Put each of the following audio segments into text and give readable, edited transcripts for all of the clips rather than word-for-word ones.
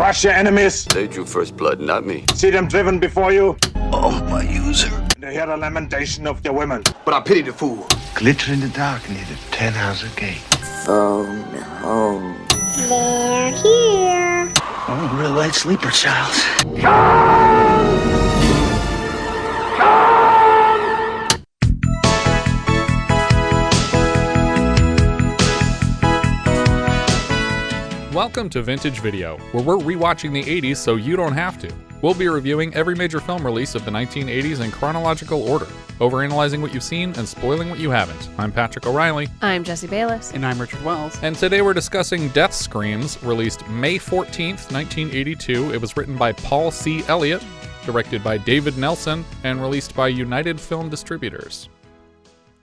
crush your enemies. They drew first blood, not me. See them driven before you. Oh, my user. And hear the lamentation of your women. But I pity the fool. Glitter in the dark near the 10-house gate. Phone home. They're here. Oh, real light sleeper, child. Welcome to Vintage Video, where we're rewatching the 80s so you don't have to. We'll be reviewing every major film release of the 1980s in chronological order, overanalyzing what you've seen and spoiling what you haven't. I'm Patrick O'Reilly. I'm Jesse Bayless. And I'm Richard Wells. And today we're discussing Death Screams, released May 14th, 1982. It was written by Paul C. Elliott, directed by David Nelson, and released by United Film Distributors.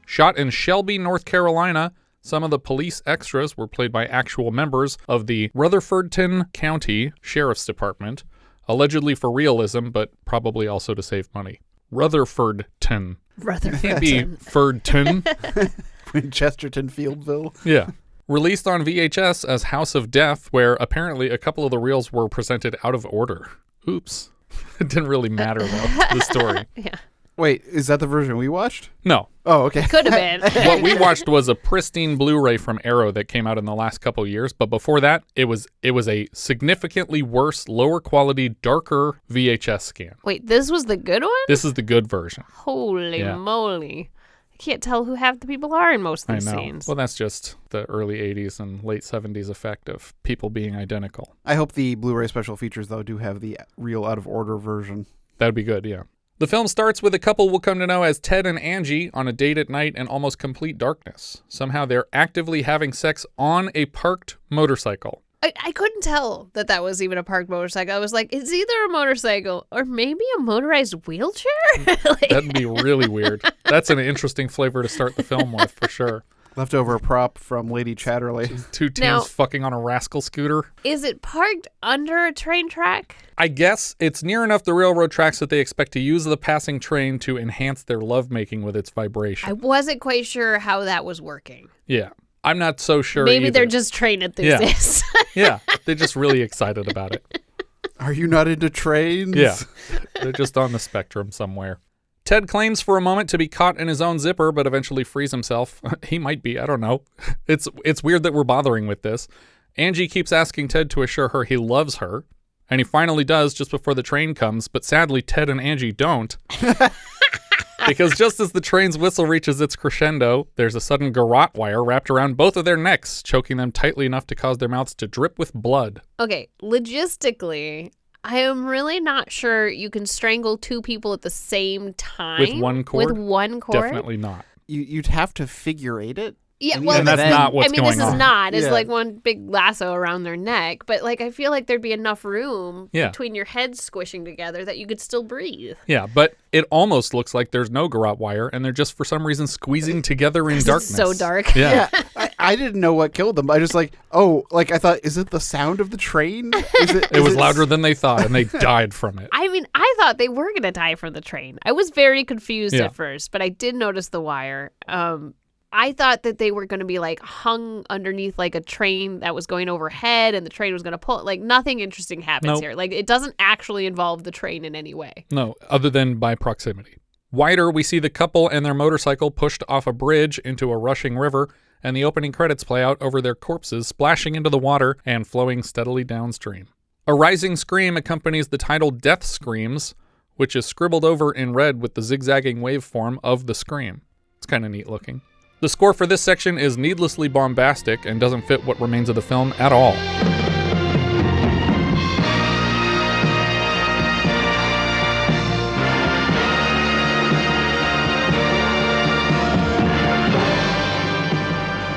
Shot in Shelby, North Carolina, some of the police extras were played by actual members of the Rutherfordton County Sheriff's Department, allegedly for realism, but probably also to save money. Rutherfordton. Can't be Ferdton. Chesterton Fieldville. Yeah. Released on VHS as House of Death, where apparently a couple of the reels were presented out of order. Oops. It didn't really matter, though, to the story. Yeah. Wait, is that the version we watched? No. Oh, okay. Could have been. What we watched was a pristine Blu-ray from Arrow that came out in the last couple years, but before that, it was a significantly worse, lower quality, darker VHS scan. Wait, this was the good one? This is the good version. Holy Yeah. moly. I can't tell who half the people are in most of these I know. scenes. Well, that's just the early 80s and late 70s effect of people being identical. I hope the Blu-ray special features, though, do have the real out-of-order version. That'd be good, yeah. The film starts with a couple we'll come to know as Ted and Angie on a date at night in almost complete darkness. Somehow they're actively having sex on a parked motorcycle. I couldn't tell that was even a parked motorcycle. I was like, it's either a motorcycle or maybe a motorized wheelchair? That'd be really weird. That's an interesting flavor to start the film with, for sure. Leftover prop from Lady Chatterley. Two teens Now- fucking on a rascal scooter. Is it parked under a train track? I guess it's near enough the railroad tracks that they expect to use the passing train to enhance their lovemaking with its vibration. I wasn't quite sure how that was working. Yeah. I'm not so sure Maybe either. they're just train enthusiasts. Yeah, they're just really excited about it. Are you not into trains? Yeah, they're just on the spectrum somewhere. Ted claims for a moment to be caught in his own zipper, but eventually frees himself. He might be, I don't know. It's weird that we're bothering with this. Angie keeps asking Ted to assure her he loves her, and he finally does just before the train comes, but sadly Ted and Angie don't. Because just as the train's whistle reaches its crescendo, there's a sudden garrote wire wrapped around both of their necks, choking them tightly enough to cause their mouths to drip with blood. Okay, logistically, I am really not sure you can strangle two people at the same time. With one cord? With one cord? Definitely not. You'd have to figure eight it. Yeah, And well, And that's not what's I mean, going this is on. not. It's Yeah. like one big lasso around their neck. But, like, I feel like there'd be enough room Yeah. between your heads squishing together that you could still breathe. Yeah, but it almost looks like there's no garrote wire, and they're just for some reason squeezing together in darkness. It's so dark. Yeah. I didn't know what killed them. I just I thought, is it the sound of the train? It was louder than they thought, and they died from it. I mean, I thought they were going to die from the train. I was very confused Yeah. at first, but I did notice the wire. I thought that they were going to be like hung underneath like a train that was going overhead and the train was going to pull. Like nothing interesting happens Nope. here. Like it doesn't actually involve the train in any way. No, other than by proximity. Wider, we see the couple and their motorcycle pushed off a bridge into a rushing river, and the opening credits play out over their corpses splashing into the water and flowing steadily downstream. A rising scream accompanies the title Death Screams, which is scribbled over in red with the zigzagging waveform of the scream. It's kind of neat looking. The score for this section is needlessly bombastic and doesn't fit what remains of the film at all.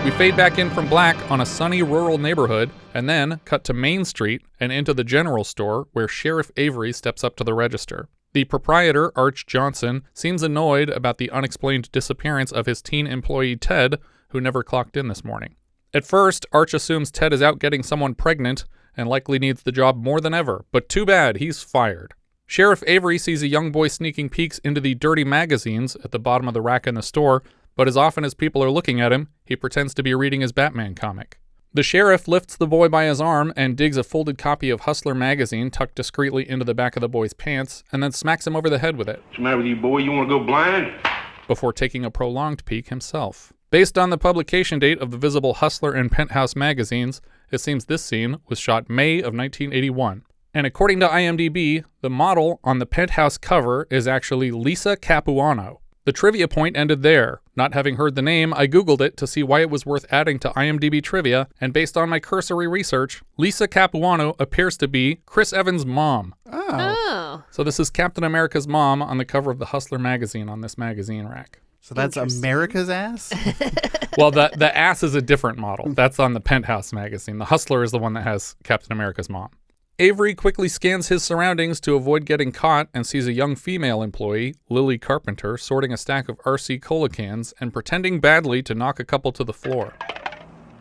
We fade back in from black on a sunny rural neighborhood, and then cut to Main Street and into the general store where Sheriff Avery steps up to the register. The proprietor, Arch Johnson, seems annoyed about the unexplained disappearance of his teen employee Ted, who never clocked in this morning. At first, Arch assumes Ted is out getting someone pregnant and likely needs the job more than ever, but too bad, he's fired. Sheriff Avery sees a young boy sneaking peeks into the dirty magazines at the bottom of the rack in the store, but as often as people are looking at him, he pretends to be reading his Batman comic. The sheriff lifts the boy by his arm and digs a folded copy of Hustler magazine tucked discreetly into the back of the boy's pants and then smacks him over the head with it. What's the matter with you, boy? You want to go blind? Before taking a prolonged peek himself. Based on the publication date of the visible Hustler and Penthouse magazines, it seems this scene was shot May of 1981. And according to IMDb, the model on the Penthouse cover is actually Lisa Capuano. The trivia point ended there. Not having heard the name, I googled it to see why it was worth adding to IMDb trivia, and based on my cursory research, Lisa Capuano appears to be Chris Evans' mom. Oh. So this is Captain America's mom on the cover of the Hustler magazine on this magazine rack. So that's America's ass? Well, the ass is a different model. That's on the Penthouse magazine. The Hustler is the one that has Captain America's mom. Avery quickly scans his surroundings to avoid getting caught and sees a young female employee, Lily Carpenter, sorting a stack of RC Cola cans and pretending badly to knock a couple to the floor.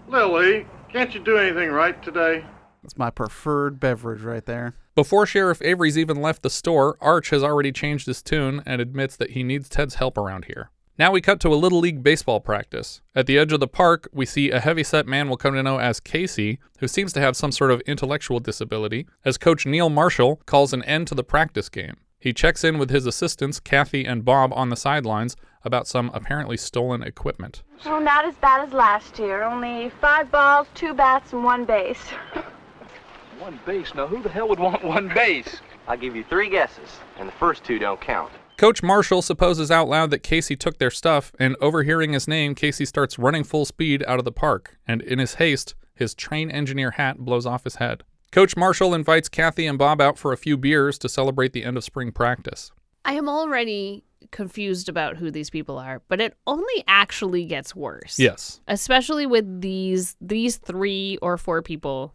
Lily, can't you do anything right today? That's my preferred beverage right there. Before Sheriff Avery's even left the store, Arch has already changed his tune and admits that he needs Ted's help around here. Now we cut to a Little League baseball practice. At the edge of the park, we see a heavyset man we'll come to know as Casey, who seems to have some sort of intellectual disability, as Coach Neil Marshall calls an end to the practice game. He checks in with his assistants, Kathy and Bob, on the sidelines about some apparently stolen equipment. Oh, not as bad as last year. Only 5 balls, 2 bats, and 1 base. 1 base? Now who the hell would want 1 base? I'll give you 3 guesses, and the first 2 don't count. Coach Marshall supposes out loud that Casey took their stuff, and overhearing his name, Casey starts running full speed out of the park, and in his haste, his train engineer hat blows off his head. Coach Marshall invites Kathy and Bob out for a few beers to celebrate the end of spring practice. I am already confused about who these people are, but it only actually gets worse. Yes. Especially with these 3 or 4 people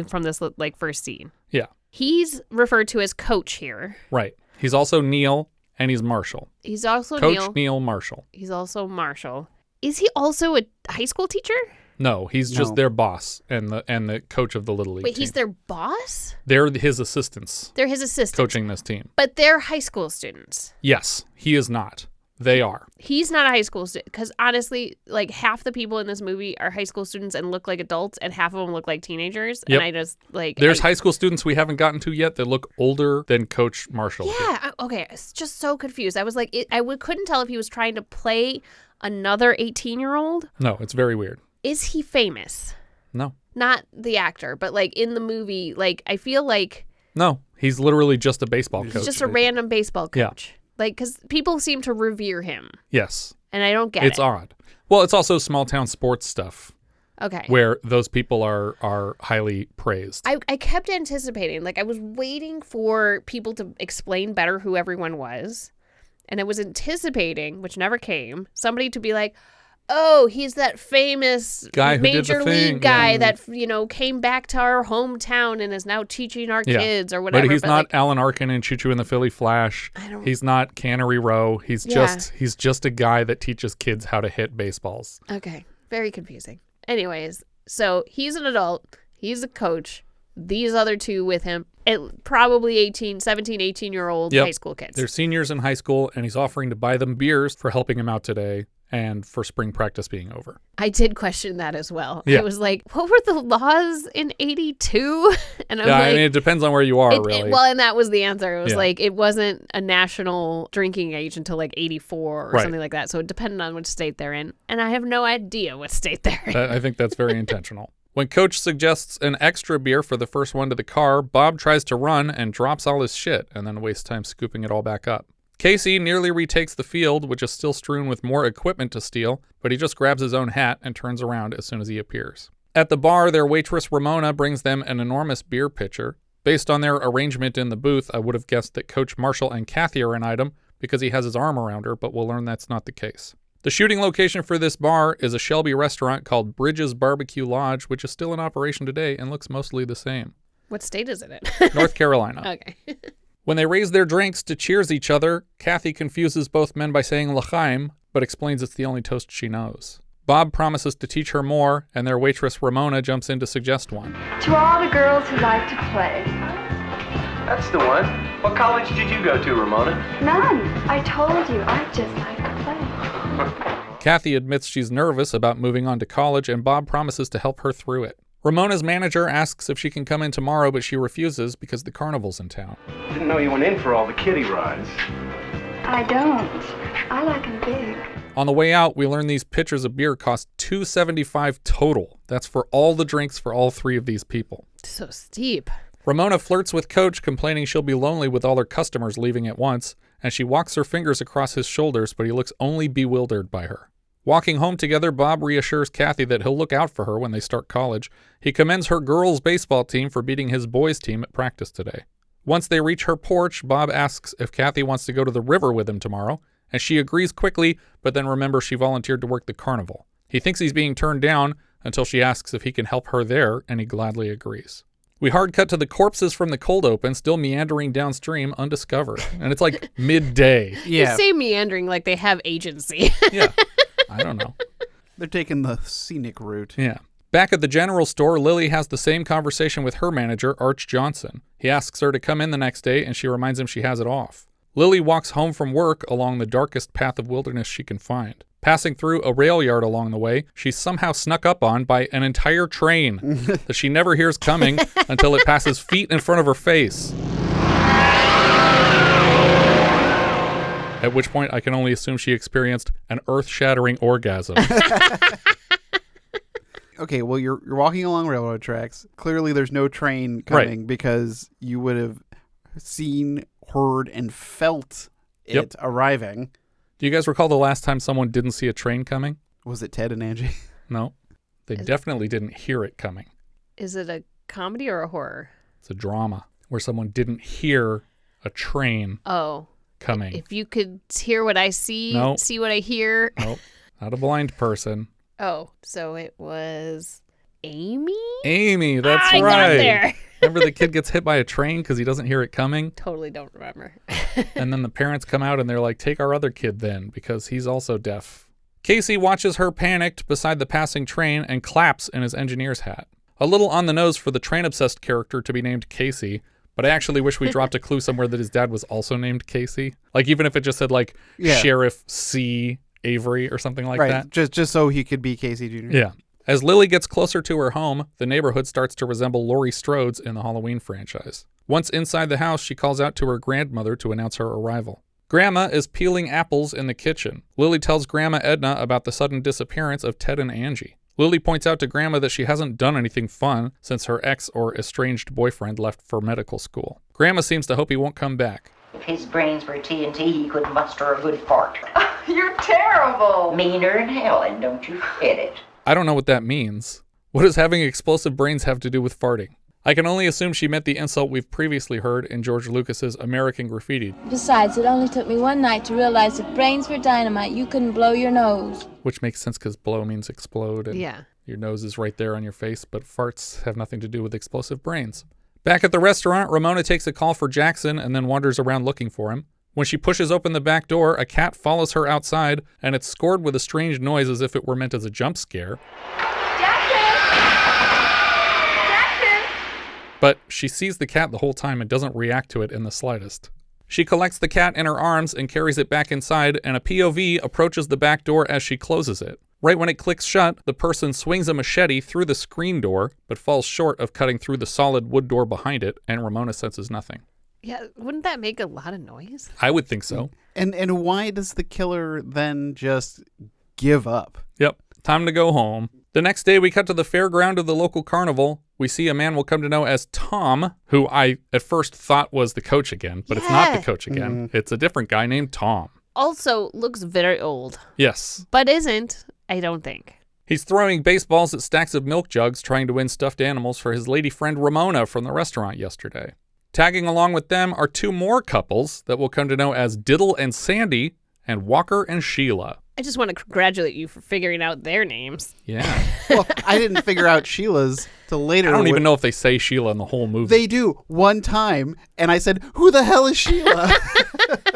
from this first scene. Yeah. He's referred to as Coach here. Right. He's also Neil. And he's Marshall. He's also Coach Neil Marshall. He's also Marshall. Is he also a high school teacher? No, he's just their boss and the coach of the Little League team. He's their boss? They're his assistants. They're his assistants. Coaching this team. But they're high school students. Yes, he is not. They are. He's not a high school student because honestly, half the people in this movie are high school students and look like adults, and half of them look like teenagers. Yep. And I just there's high school students we haven't gotten to yet that look older than Coach Marshall. Yeah. Okay. It's just so confused. I was like, couldn't tell if he was trying to play another 18-year-old. No, it's very weird. Is he famous? No. Not the actor, but in the movie, I feel like. No, he's literally just a baseball coach. He's just a random baseball coach. Yeah. Because people seem to revere him. Yes. And I don't get it. It's odd. Well, it's also small town sports stuff. Okay. Where those people are highly praised. I kept anticipating, I was waiting for people to explain better who everyone was. And I was anticipating, which never came, somebody to be like, oh, he's that famous guy who major did the thing. league guy that, came back to our hometown and is now teaching our kids or whatever. But he's not Alan Arkin and Choo Choo and the Philly Flash. He's not Cannery Row. He's just a guy that teaches kids how to hit baseballs. Okay. Very confusing. Anyways, so he's an adult. He's a coach. These other 2 with him, probably 17, 18-year-old high school kids. They're seniors in high school, and he's offering to buy them beers for helping him out today and for spring practice being over. I did question that as well. Yeah. I was like, what were the laws in 82? And I was I mean, it depends on where you are, really. And that was the answer. It was it wasn't a national drinking age until 84 or something like that. So it depended on which state they're in. And I have no idea what state they're in. I think that's very intentional. When Coach suggests an extra beer for the first one to the car, Bob tries to run and drops all his shit and then wastes time scooping it all back up. Casey nearly retakes the field, which is still strewn with more equipment to steal, but he just grabs his own hat and turns around as soon as he appears. At the bar, their waitress Ramona brings them an enormous beer pitcher. Based on their arrangement in the booth, I would have guessed that Coach Marshall and Kathy are an item because he has his arm around her, but we'll learn that's not the case. The shooting location for this bar is a Shelby restaurant called Bridges Barbecue Lodge, which is still in operation today and looks mostly the same. What state is it in? North Carolina. Okay. When they raise their drinks to cheers each other, Kathy confuses both men by saying L'chaim, but explains it's the only toast she knows. Bob promises to teach her more, and their waitress Ramona jumps in to suggest one. To all the girls who like to play. That's the one. What college did you go to, Ramona? None. I told you, I just like to play. Kathy admits she's nervous about moving on to college, and Bob promises to help her through it. Ramona's manager asks if she can come in tomorrow, but she refuses because the carnival's in town. Didn't know you went in for all the kiddie rides. I don't. I like them big. On the way out, we learn these pitchers of beer cost $2.75 total. That's for all the drinks for all 3 of these people. So steep. Ramona flirts with Coach, complaining she'll be lonely with all her customers leaving at once, and she walks her fingers across his shoulders, but he looks only bewildered by her. Walking home together, Bob reassures Kathy that he'll look out for her when they start college. He commends her girls' baseball team for beating his boys' team at practice today. Once they reach her porch, Bob asks if Kathy wants to go to the river with him tomorrow, and she agrees quickly, but then remembers she volunteered to work the carnival. He thinks he's being turned down until she asks if he can help her there, and he gladly agrees. We hard cut to the corpses from the cold open still meandering downstream undiscovered, and it's like midday. You say meandering like they have agency. Yeah. I don't know. They're taking the scenic route. Yeah. Back at the general store, Lily has the same conversation with her manager, Arch Johnson. He asks her to come in the next day, and she reminds him she has it off. Lily walks home from work along the darkest path of wilderness she can find. Passing through a rail yard along the way, she's somehow snuck up on by an entire train that she never hears coming until it passes feet in front of her face. At which point, I can only assume she experienced an earth-shattering orgasm. Okay, well, you're walking along railroad tracks. Clearly, there's no train coming because you would have seen, heard, and felt it arriving. Do you guys recall the last time someone didn't see a train coming? Was it Ted and Angie? No. They definitely didn't hear it coming. Is it a comedy or a horror? It's a drama where someone didn't hear a train coming. If you could hear what I see, see what I hear. Nope. Not a blind person. Oh, so it was Amy? Amy, that's I right. got there. Remember the kid gets hit by a train because he doesn't hear it coming? Totally don't remember. And then the parents come out and they're like, take our other kid then because he's also deaf. Casey watches her panicked beside the passing train and claps in his engineer's hat. A little on the nose for the train-obsessed character to be named Casey, but I actually wish we dropped a clue somewhere that his dad was also named Casey. Like even if it just said like Sheriff C. Avery or something like that. Just so he could be Casey Jr. Yeah. As Lily gets closer to her home, the neighborhood starts to resemble Laurie Strode's in the Halloween franchise. Once inside the house, she calls out to her grandmother to announce her arrival. Grandma is peeling apples in the kitchen. Lily tells Grandma Edna about the sudden disappearance of Ted and Angie. Lily points out to Grandma that she hasn't done anything fun since her ex or estranged boyfriend left for medical school. Grandma seems to hope he won't come back. If his brains were TNT, he could muster a good fart. You're terrible. Meaner than hell, and don't you forget it. I don't know what that means. What does having explosive brains have to do with farting? I can only assume she meant the insult we've previously heard in George Lucas's American Graffiti. Besides, it only took me one night to realize if brains were dynamite, you couldn't blow your nose. Which makes sense because blow means explode, and your nose is right there on your face, but farts have nothing to do with explosive brains. Back at the restaurant, Ramona takes a call for Jackson and then wanders around looking for him. When she pushes open the back door, a cat follows her outside, and it's scored with a strange noise as if it were meant as a jump scare. But she sees the cat the whole time and doesn't react to it in the slightest. She collects the cat in her arms and carries it back inside, and a POV approaches the back door as she closes it. Right when it clicks shut, the person swings a machete through the screen door, but falls short of cutting through the solid wood door behind it, and Ramona senses nothing. Yeah, wouldn't that make a lot of noise? I would think so. And why does the killer then just give up? Yep, time to go home. The next day, we cut to the fairground of the local carnival. We see a man we'll come to know as Tom, who I at first thought was the coach again, but it's not the coach again. It's a different guy named Tom. Also looks very old. Yes. But isn't, I don't think. He's throwing baseballs at stacks of milk jugs, trying to win stuffed animals for his lady friend Ramona from the restaurant yesterday. Tagging along with them are two more couples that we'll come to know as Diddle and Sandy, and Walker and Sheila. I just want to congratulate you for figuring out their names. Yeah. Well, I didn't figure out Sheila's till later. I don't even know if they say Sheila in the whole movie. They do one time, and I said, who the hell is Sheila?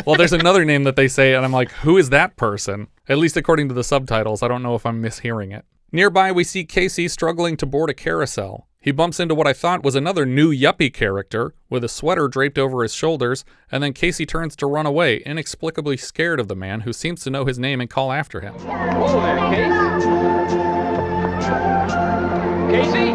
Well, there's another name that they say, and I'm like, who is that person? At least according to the subtitles. I don't know if I'm mishearing it. Nearby, we see Casey struggling to board a carousel. He bumps into what I thought was another new yuppie character with a sweater draped over his shoulders, and then Casey turns to run away, inexplicably scared of the man who seems to know his name and call after him. Whoa there, Casey. Casey?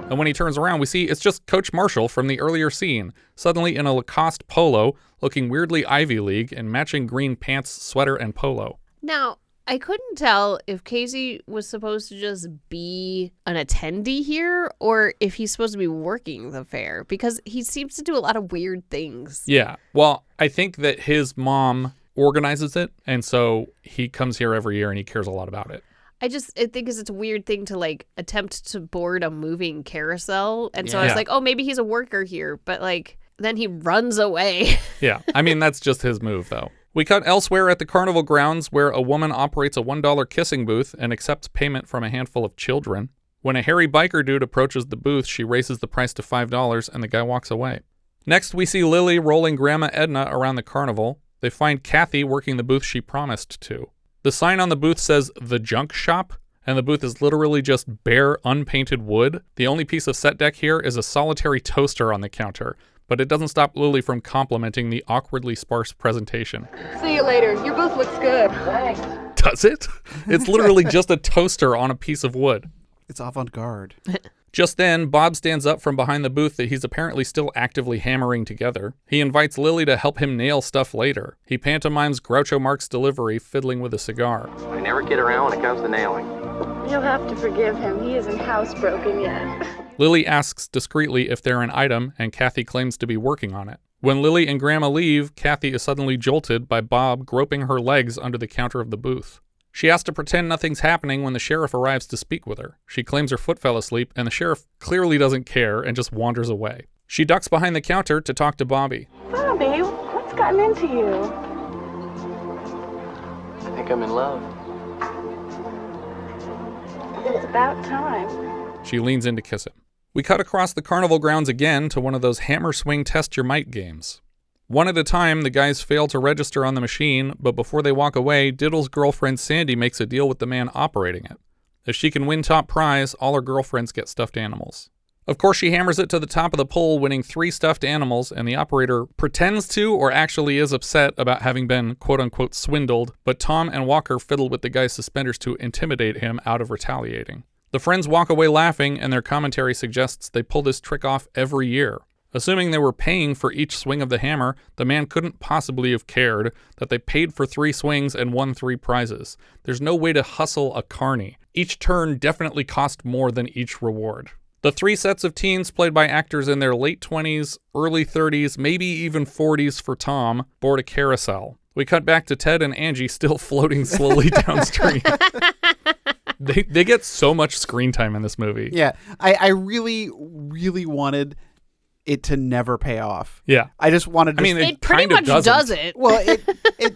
And when he turns around, we see it's just Coach Marshall from the earlier scene, suddenly in a Lacoste polo, looking weirdly Ivy League in matching green pants, sweater, and polo. Now, I couldn't tell if Casey was supposed to just be an attendee here or if he's supposed to be working the fair, because he seems to do a lot of weird things. Yeah. Well, I think that his mom organizes it, and so he comes here every year and he cares a lot about it. I think it's a weird thing to like attempt to board a moving carousel. And so I was like, oh, maybe he's a worker here. But like, then he runs away. Yeah. I mean, that's just his move, though. We cut elsewhere at the carnival grounds where a woman operates a $1 kissing booth and accepts payment from a handful of children. When a hairy biker dude approaches the booth, she raises the price to $5 and the guy walks away. Next, we see Lily rolling Grandma Edna around the carnival. They find Kathy working the booth she promised to. The sign on the booth says The Junk Shop, and the booth is literally just bare, unpainted wood. The only piece of set deck here is a solitary toaster on the counter, but it doesn't stop Lily from complimenting the awkwardly sparse presentation. See you later. Your booth looks good. Thanks. Does it? It's literally just a toaster on a piece of wood. It's avant-garde. Just then, Bob stands up from behind the booth that he's apparently still actively hammering together. He invites Lily to help him nail stuff later. He pantomimes Groucho Marx delivery, fiddling with a cigar. I never kid around when it comes to nailing. You'll have to forgive him. He isn't housebroken yet. Lily asks discreetly if they're an item, and Kathy claims to be working on it. When Lily and Grandma leave, Kathy is suddenly jolted by Bob groping her legs under the counter of the booth. She has to pretend nothing's happening when the sheriff arrives to speak with her. She claims her foot fell asleep, and the sheriff clearly doesn't care and just wanders away. She ducks behind the counter to talk to Bobby. Bobby, what's gotten into you? I think I'm in love. It's about time. She leans in to kiss him. We cut across the carnival grounds again to one of those hammer swing test your might games. One at a time, the guys fail to register on the machine, but before they walk away, Diddle's girlfriend Sandy makes a deal with the man operating it. If she can win top prize, all her girlfriends get stuffed animals. Of course, she hammers it to the top of the pole, winning 3 stuffed animals, and the operator pretends to or actually is upset about having been quote-unquote swindled, but Tom and Walker fiddle with the guy's suspenders to intimidate him out of retaliating. The friends walk away laughing, and their commentary suggests they pull this trick off every year. Assuming they were paying for each swing of the hammer, the man couldn't possibly have cared that they paid for 3 swings and won 3 prizes. There's no way to hustle a carny. Each turn definitely cost more than each reward. The 3 sets of teens played by actors in their late 20s, early 30s, maybe even 40s for Tom, board a carousel. We cut back to Ted and Angie still floating slowly downstream. They get so much screen time in this movie. Yeah, I really, really wanted it to never pay off. Yeah, I just wanted to. I mean, it pretty much doesn't. Well,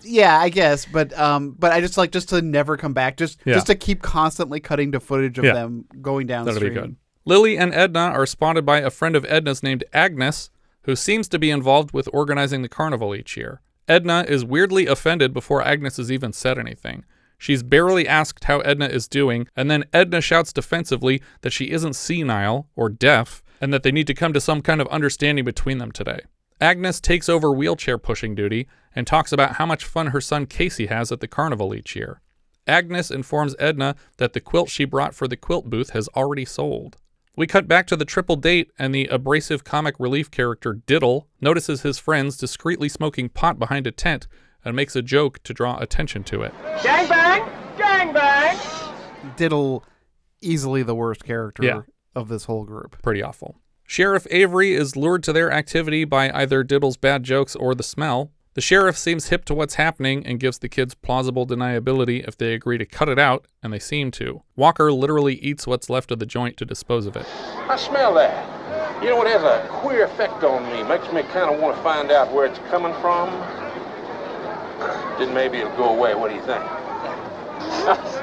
yeah, I guess, but I just like to never come back, just to keep constantly cutting to footage of them going downstream. That'd be good. Lily and Edna are spotted by a friend of Edna's named Agnes, who seems to be involved with organizing the carnival each year. Edna is weirdly offended before Agnes has even said anything. She's barely asked how Edna is doing, and then Edna shouts defensively that she isn't senile or deaf, and that they need to come to some kind of understanding between them today. Agnes takes over wheelchair pushing duty and talks about how much fun her son Casey has at the carnival each year. Agnes informs Edna that the quilt she brought for the quilt booth has already sold. We cut back to the triple date, and the abrasive comic relief character Diddle notices his friends discreetly smoking pot behind a tent and makes a joke to draw attention to it. Gang bang! Gang bang! Diddle, easily the worst character of this whole group. Pretty awful. Sheriff Avery is lured to their activity by either Diddle's bad jokes or the smell. The sheriff seems hip to what's happening and gives the kids plausible deniability if they agree to cut it out, and they seem to. Walker literally eats what's left of the joint to dispose of it. I smell that. You know, it has a queer effect on me. Makes me kind of want to find out where it's coming from. Then maybe it'll go away. What do you think?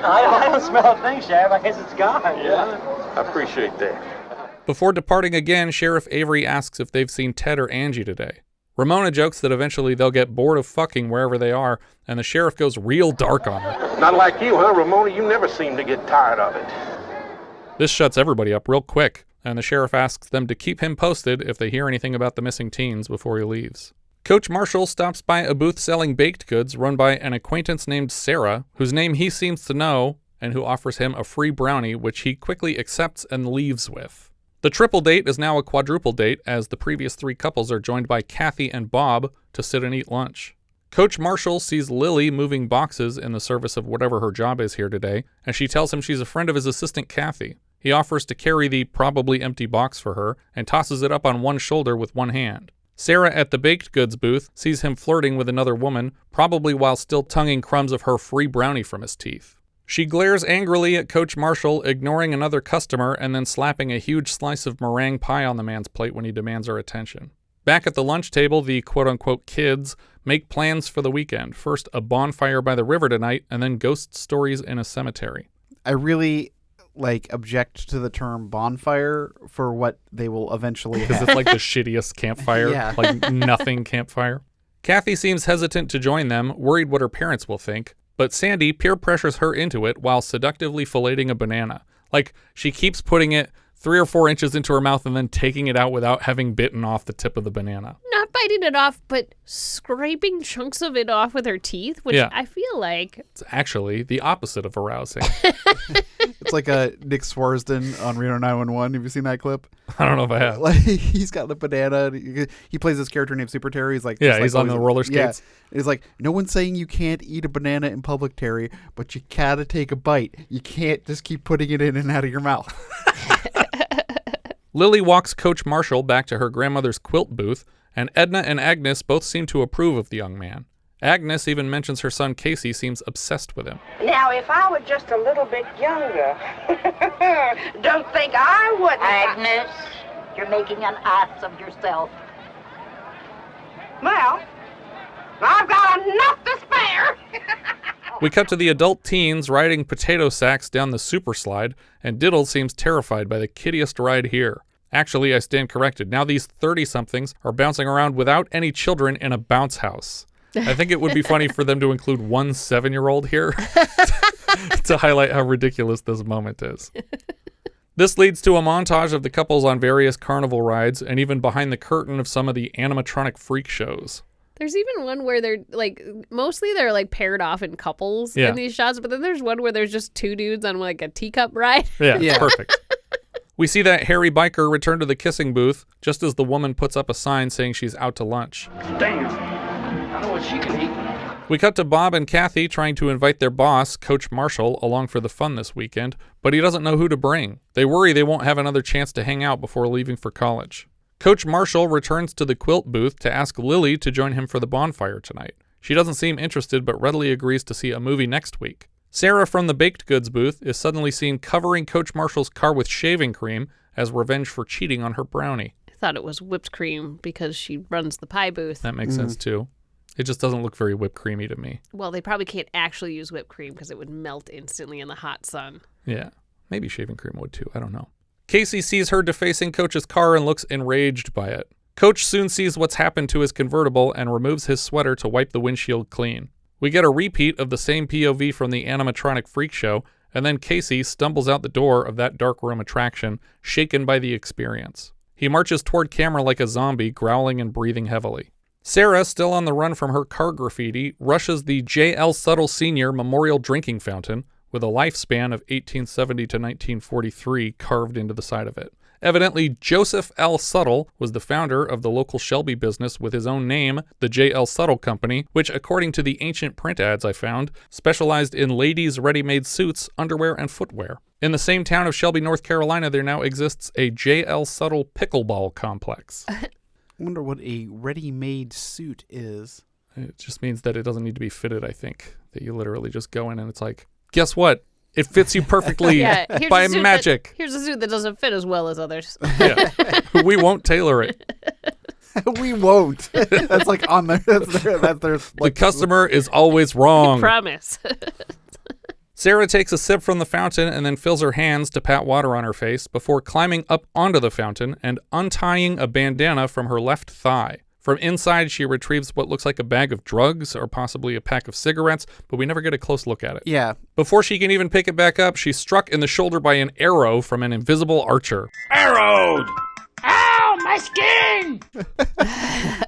I don't smell a thing, Sheriff. I guess it's gone. Yeah, I appreciate that. Before departing again, Sheriff Avery asks if they've seen Ted or Angie today. Ramona jokes that eventually they'll get bored of fucking wherever they are, and the sheriff goes real dark on her. Not like you, huh, Ramona? You never seem to get tired of it. This shuts everybody up real quick. and the sheriff asks them to keep him posted if they hear anything about the missing teens before he leaves. Coach Marshall stops by a booth selling baked goods run by an acquaintance named Sarah, whose name he seems to know, and who offers him a free brownie, which he quickly accepts and leaves with. The triple date is now a quadruple date, as the previous 3 couples are joined by Kathy and Bob to sit and eat lunch. Coach Marshall sees Lily moving boxes in the service of whatever her job is here today, and she tells him she's a friend of his assistant Kathy. He offers to carry the probably empty box for her and tosses it up on one shoulder with one hand. Sarah at the baked goods booth sees him flirting with another woman, probably while still tonguing crumbs of her free brownie from his teeth. She glares angrily at Coach Marshall, ignoring another customer and then slapping a huge slice of meringue pie on the man's plate when he demands her attention. Back at the lunch table, the quote-unquote kids make plans for the weekend. First, a bonfire by the river tonight, and then ghost stories in a cemetery. I really object to the term bonfire for what they will eventually have. Because it's like the shittiest campfire, Yeah. like nothing campfire. Kathy seems hesitant to join them, worried what her parents will think, but Sandy peer pressures her into it while seductively filleting a banana. Like, she keeps putting it 3 or 4 inches into her mouth and then taking it out without having bitten off the tip of the banana. Not biting it off, but scraping chunks of it off with her teeth, which Yeah. I feel like... It's actually the opposite of arousing. It's like Nick Swarsden on Reno 911. Have you seen that clip? I don't know if I have. Like, he's got the banana. And he plays this character named Super Terry. He's like, Yeah, just like he's on the roller Yeah. skates. He's like, no one's saying you can't eat a banana in public, Terry, but you gotta take a bite. You can't just keep putting it in and out of your mouth. Lily walks Coach Marshall back to her grandmother's quilt booth, and Edna and Agnes both seem to approve of the young man. Agnes even mentions her son Casey seems obsessed with him. Now, if I were just a little bit younger, don't think I wouldn't. Agnes, you're making an ass of yourself. Well, I've got enough to spare. We cut to the adult teens riding potato sacks down the super slide, and Diddle seems terrified by the kiddiest ride here. Actually, I stand corrected. Now these 30-somethings are bouncing around without any children in a bounce house. I think it would be funny for them to include one 7-year-old here to highlight how ridiculous this moment is. This leads to a montage of the couples on various carnival rides and even behind the curtain of some of the animatronic freak shows. There's even one where they're mostly they're paired off in couples in these shots, but then there's one where there's just 2 dudes on a teacup ride. Yeah, it's perfect. We see that hairy biker return to the kissing booth just as the woman puts up a sign saying she's out to lunch. Damn. I know what she can eat. We cut to Bob and Kathy trying to invite their boss, Coach Marshall, along for the fun this weekend, but he doesn't know who to bring. They worry they won't have another chance to hang out before leaving for college. Coach Marshall returns to the quilt booth to ask Lily to join him for the bonfire tonight. She doesn't seem interested, but readily agrees to see a movie next week. Sarah from the baked goods booth is suddenly seen covering Coach Marshall's car with shaving cream as revenge for cheating on her brownie. I thought it was whipped cream because she runs the pie booth. That makes sense too. It just doesn't look very whipped creamy to me. Well, they probably can't actually use whipped cream because it would melt instantly in the hot sun. Yeah, maybe shaving cream would too. I don't know. Casey sees her defacing Coach's car and looks enraged by it. Coach soon sees what's happened to his convertible and removes his sweater to wipe the windshield clean. We get a repeat of the same POV from the animatronic freak show, and then Casey stumbles out the door of that dark room attraction, shaken by the experience. He marches toward camera like a zombie, growling and breathing heavily. Sarah, still on the run from her car graffiti, rushes the J.L. Suttle Sr. Memorial Drinking Fountain, with a lifespan of 1870 to 1943 carved into the side of it. Evidently, Joseph L. Suttle was the founder of the local Shelby business with his own name, the J.L. Suttle Company, which, according to the ancient print ads I found, specialized in ladies' ready-made suits, underwear, and footwear. In the same town of Shelby, North Carolina, there now exists a J.L. Suttle pickleball complex. I wonder what a ready-made suit is. It just means that it doesn't need to be fitted, I think. That you literally just go in and it's like, guess what? It fits you perfectly by magic. Here's a suit that doesn't fit as well as others. Yeah. We won't tailor it. We won't. That's on there. That's their the customer is always wrong. I promise. Sarah takes a sip from the fountain and then fills her hands to pat water on her face before climbing up onto the fountain and untying a bandana from her left thigh. From inside, she retrieves what looks like a bag of drugs or possibly a pack of cigarettes, but we never get a close look at it. Yeah. Before she can even pick it back up, she's struck in the shoulder by an arrow from an invisible archer. Arrowed! Ow, my skin!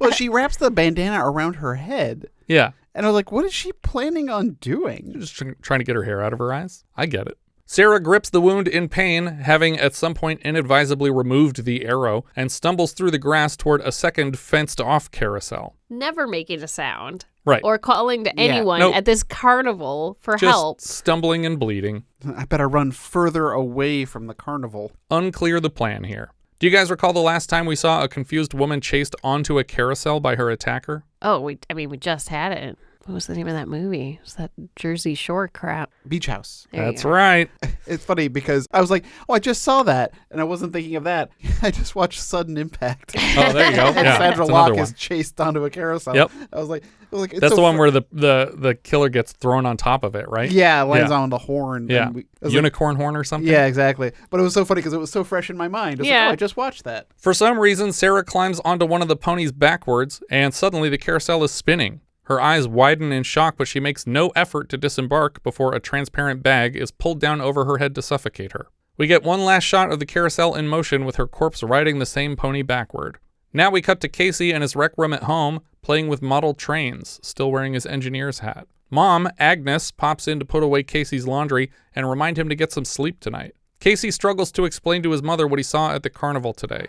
Well, she wraps the bandana around her head. Yeah. And I was like, what is she planning on doing? Just trying to get her hair out of her eyes. I get it. Sarah grips the wound in pain, having at some point inadvisably removed the arrow, and stumbles through the grass toward a second fenced-off carousel. Never making a sound. Right. Or calling to anyone at this carnival for Just help. Stumbling and bleeding. I better run further away from the carnival. Unclear the plan here. Do you guys recall the last time we saw a confused woman chased onto a carousel by her attacker? Oh, we just had it. What was the name of that movie? It was that Jersey Shore crap. Beach House. That's right. It's funny because I was like, oh, I just saw that. And I wasn't thinking of that. I just watched Sudden Impact. Oh, there you go. And Yeah, Sandra it's Locke another is one. chased onto a carousel. Yep. I was like it's That's so the one where the killer gets thrown on top of it, right? Yeah, lands on the horn. Yeah. And Unicorn horn or something? Yeah, exactly. But it was so funny because it was so fresh in my mind. I was like, oh, I just watched that. For some reason, Sarah climbs onto one of the ponies backwards, and suddenly the carousel is spinning. Her eyes widen in shock, but she makes no effort to disembark before a transparent bag is pulled down over her head to suffocate her. We get one last shot of the carousel in motion with her corpse riding the same pony backward. Now we cut to Casey in his rec room at home, playing with model trains, still wearing his engineer's hat. Mom, Agnes, pops in to put away Casey's laundry and remind him to get some sleep tonight. Casey struggles to explain to his mother what he saw at the carnival today.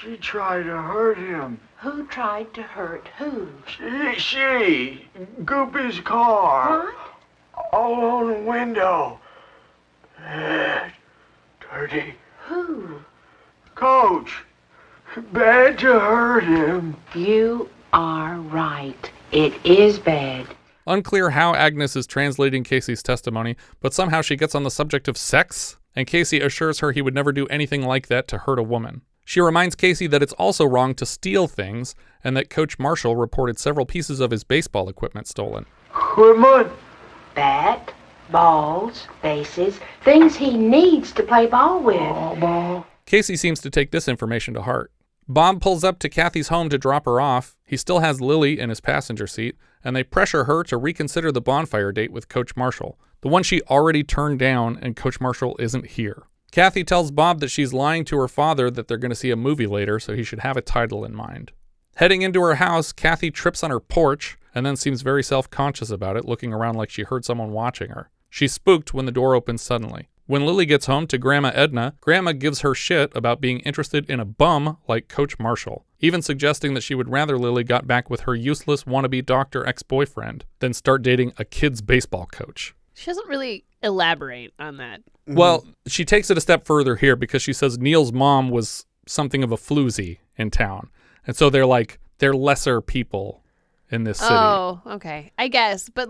She tried to hurt him. Who tried to hurt who? She. Goopy's car. What? All on the window. Dirty. Who? Coach. Bad to hurt him. You are right. It is bad. Unclear how Agnes is translating Casey's testimony, but somehow she gets on the subject of sex, and Casey assures her he would never do anything like that to hurt a woman. She reminds Casey that it's also wrong to steal things, and that Coach Marshall reported several pieces of his baseball equipment stolen. Equipment? Bat, balls, bases, things he needs to play ball with. Ball. Casey seems to take this information to heart. Bob pulls up to Kathy's home to drop her off. He still has Lily in his passenger seat, and they pressure her to reconsider the bonfire date with Coach Marshall, the one she already turned down, and Coach Marshall isn't here. Kathy tells Bob that she's lying to her father that they're going to see a movie later, so he should have a title in mind. Heading into her house, Kathy trips on her porch and then seems very self-conscious about it, looking around like she heard someone watching her. She's spooked when the door opens suddenly. When Lily gets home to Grandma Edna, Grandma gives her shit about being interested in a bum like Coach Marshall, even suggesting that she would rather Lily got back with her useless wannabe doctor ex-boyfriend than start dating a kid's baseball coach. She doesn't really elaborate on that. Well, she takes it a step further here because she says Neil's mom was something of a floozy in town. And so they're lesser people in this city. Oh, okay. I guess. But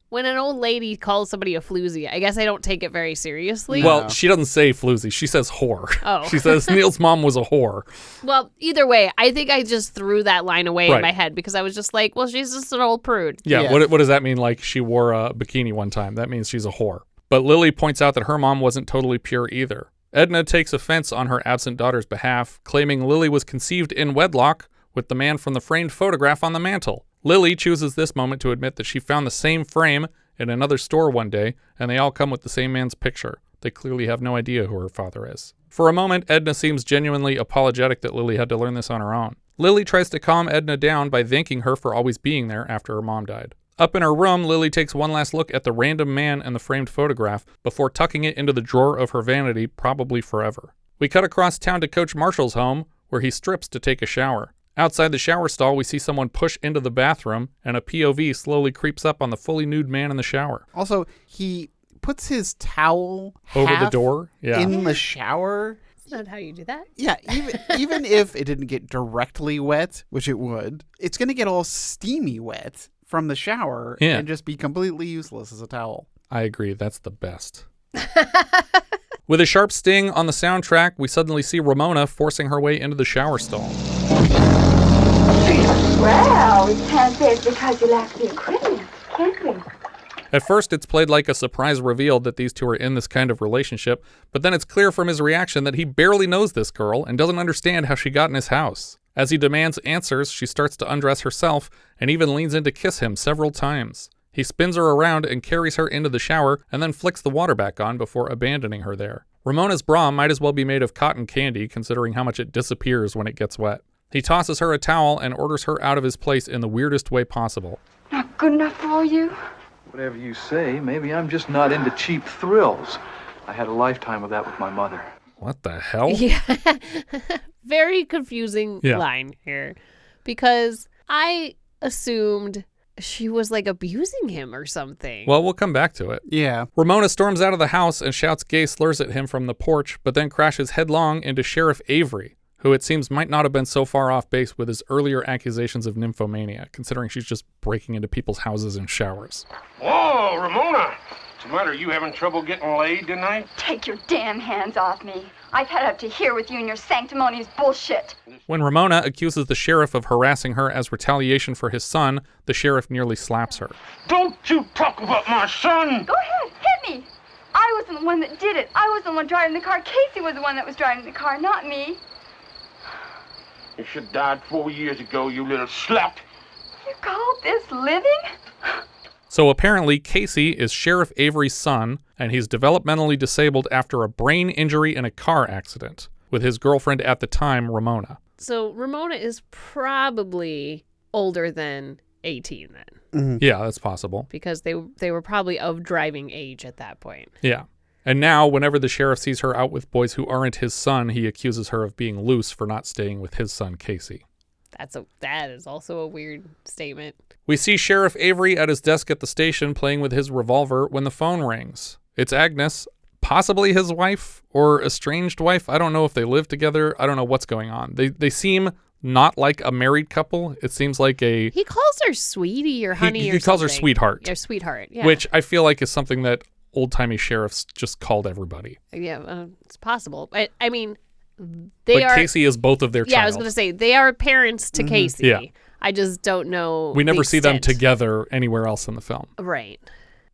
when an old lady calls somebody a floozy, I guess I don't take it very seriously. Well, she doesn't say floozy. She says whore. Oh. She says Neil's mom was a whore. Well, either way, I think I just threw that line away in Right. my head because I was just like, well, she's just an old prude. Yeah. What does that mean? Like she wore a bikini one time. That means she's a whore. But Lily points out that her mom wasn't totally pure either. Edna takes offense on her absent daughter's behalf, claiming Lily was conceived in wedlock with the man from the framed photograph on the mantle. Lily chooses this moment to admit that she found the same frame in another store one day, and they all come with the same man's picture. They clearly have no idea who her father is. For a moment, Edna seems genuinely apologetic that Lily had to learn this on her own. Lily tries to calm Edna down by thanking her for always being there after her mom died. Up in her room, Lily takes one last look at the random man in the framed photograph before tucking it into the drawer of her vanity, probably forever. We cut across town to Coach Marshall's home, where he strips to take a shower. Outside the shower stall, we see someone push into the bathroom, and a POV slowly creeps up on the fully nude man in the shower. Also, he puts his towel over the door in the shower. That's not how you do that. Yeah, even if it didn't get directly wet, which it would, it's going to get all steamy wet from the shower and just be completely useless as a towel. I agree. That's the best. With a sharp sting on the soundtrack, we suddenly see Ramona forcing her way into the shower stall. Well, we can't say it's because you lack the equipment, can we? At first, it's played like a surprise reveal that these two are in this kind of relationship, but then it's clear from his reaction that he barely knows this girl and doesn't understand how she got in his house. As he demands answers, she starts to undress herself and even leans in to kiss him several times. He spins her around and carries her into the shower and then flicks the water back on before abandoning her there. Ramona's bra might as well be made of cotton candy considering how much it disappears when it gets wet. He tosses her a towel and orders her out of his place in the weirdest way possible. Not good enough for you? Whatever you say, maybe I'm just not into cheap thrills. I had a lifetime of that with my mother. What the hell? Yeah. Very confusing line here. Because I assumed she was like abusing him or something. Well, we'll come back to it. Yeah. Ramona storms out of the house and shouts gay slurs at him from the porch, but then crashes headlong into Sheriff Avery, who it seems might not have been so far off base with his earlier accusations of nymphomania, considering she's just breaking into people's houses and showers. Whoa, Ramona! What's the matter? You having trouble getting laid tonight? Take your damn hands off me. I've had up to here with you and your sanctimonious bullshit. When Ramona accuses the sheriff of harassing her as retaliation for his son, the sheriff nearly slaps her. Don't you talk about my son! Go ahead, hit me. I wasn't the one that did it. I wasn't the one driving the car. Casey was the one that was driving the car, not me. You should have died 4 years ago, you little slut. You call this living? So apparently Casey is Sheriff Avery's son, and he's developmentally disabled after a brain injury in a car accident, with his girlfriend at the time, Ramona. So Ramona is probably older than 18 then. Mm-hmm. Yeah, that's possible. Because they were probably of driving age at that point. Yeah. And now, whenever the sheriff sees her out with boys who aren't his son, he accuses her of being loose for not staying with his son, Casey. That is also a weird statement. We see Sheriff Avery at his desk at the station playing with his revolver when the phone rings. It's Agnes, possibly his wife or estranged wife. I don't know if they live together. I don't know what's going on. They seem not like a married couple. It seems like He calls her sweetie or honey or something. He calls her sweetheart. Yeah, sweetheart. Yeah. Which I feel like is something that old-timey sheriffs just called everybody. Yeah, it's possible. I mean, Casey is both of their child. Yeah, I was going to say, they are parents to Casey. Yeah. I just don't know We never see them together anywhere else in the film. Right.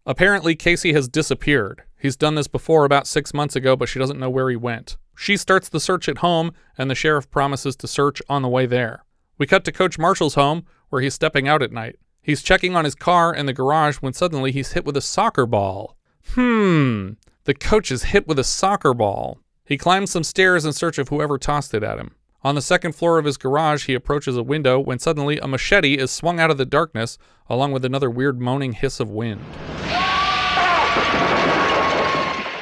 Apparently, Casey has disappeared. He's done this before about 6 months ago, but she doesn't know where he went. She starts the search at home, and the sheriff promises to search on the way there. We cut to Coach Marshall's home, where he's stepping out at night. He's checking on his car in the garage when suddenly he's hit with a soccer ball. The coach is hit with a soccer ball. He climbs some stairs in search of whoever tossed it at him. On the second floor of his garage, he approaches a window when suddenly a machete is swung out of the darkness, along with another weird moaning hiss of wind.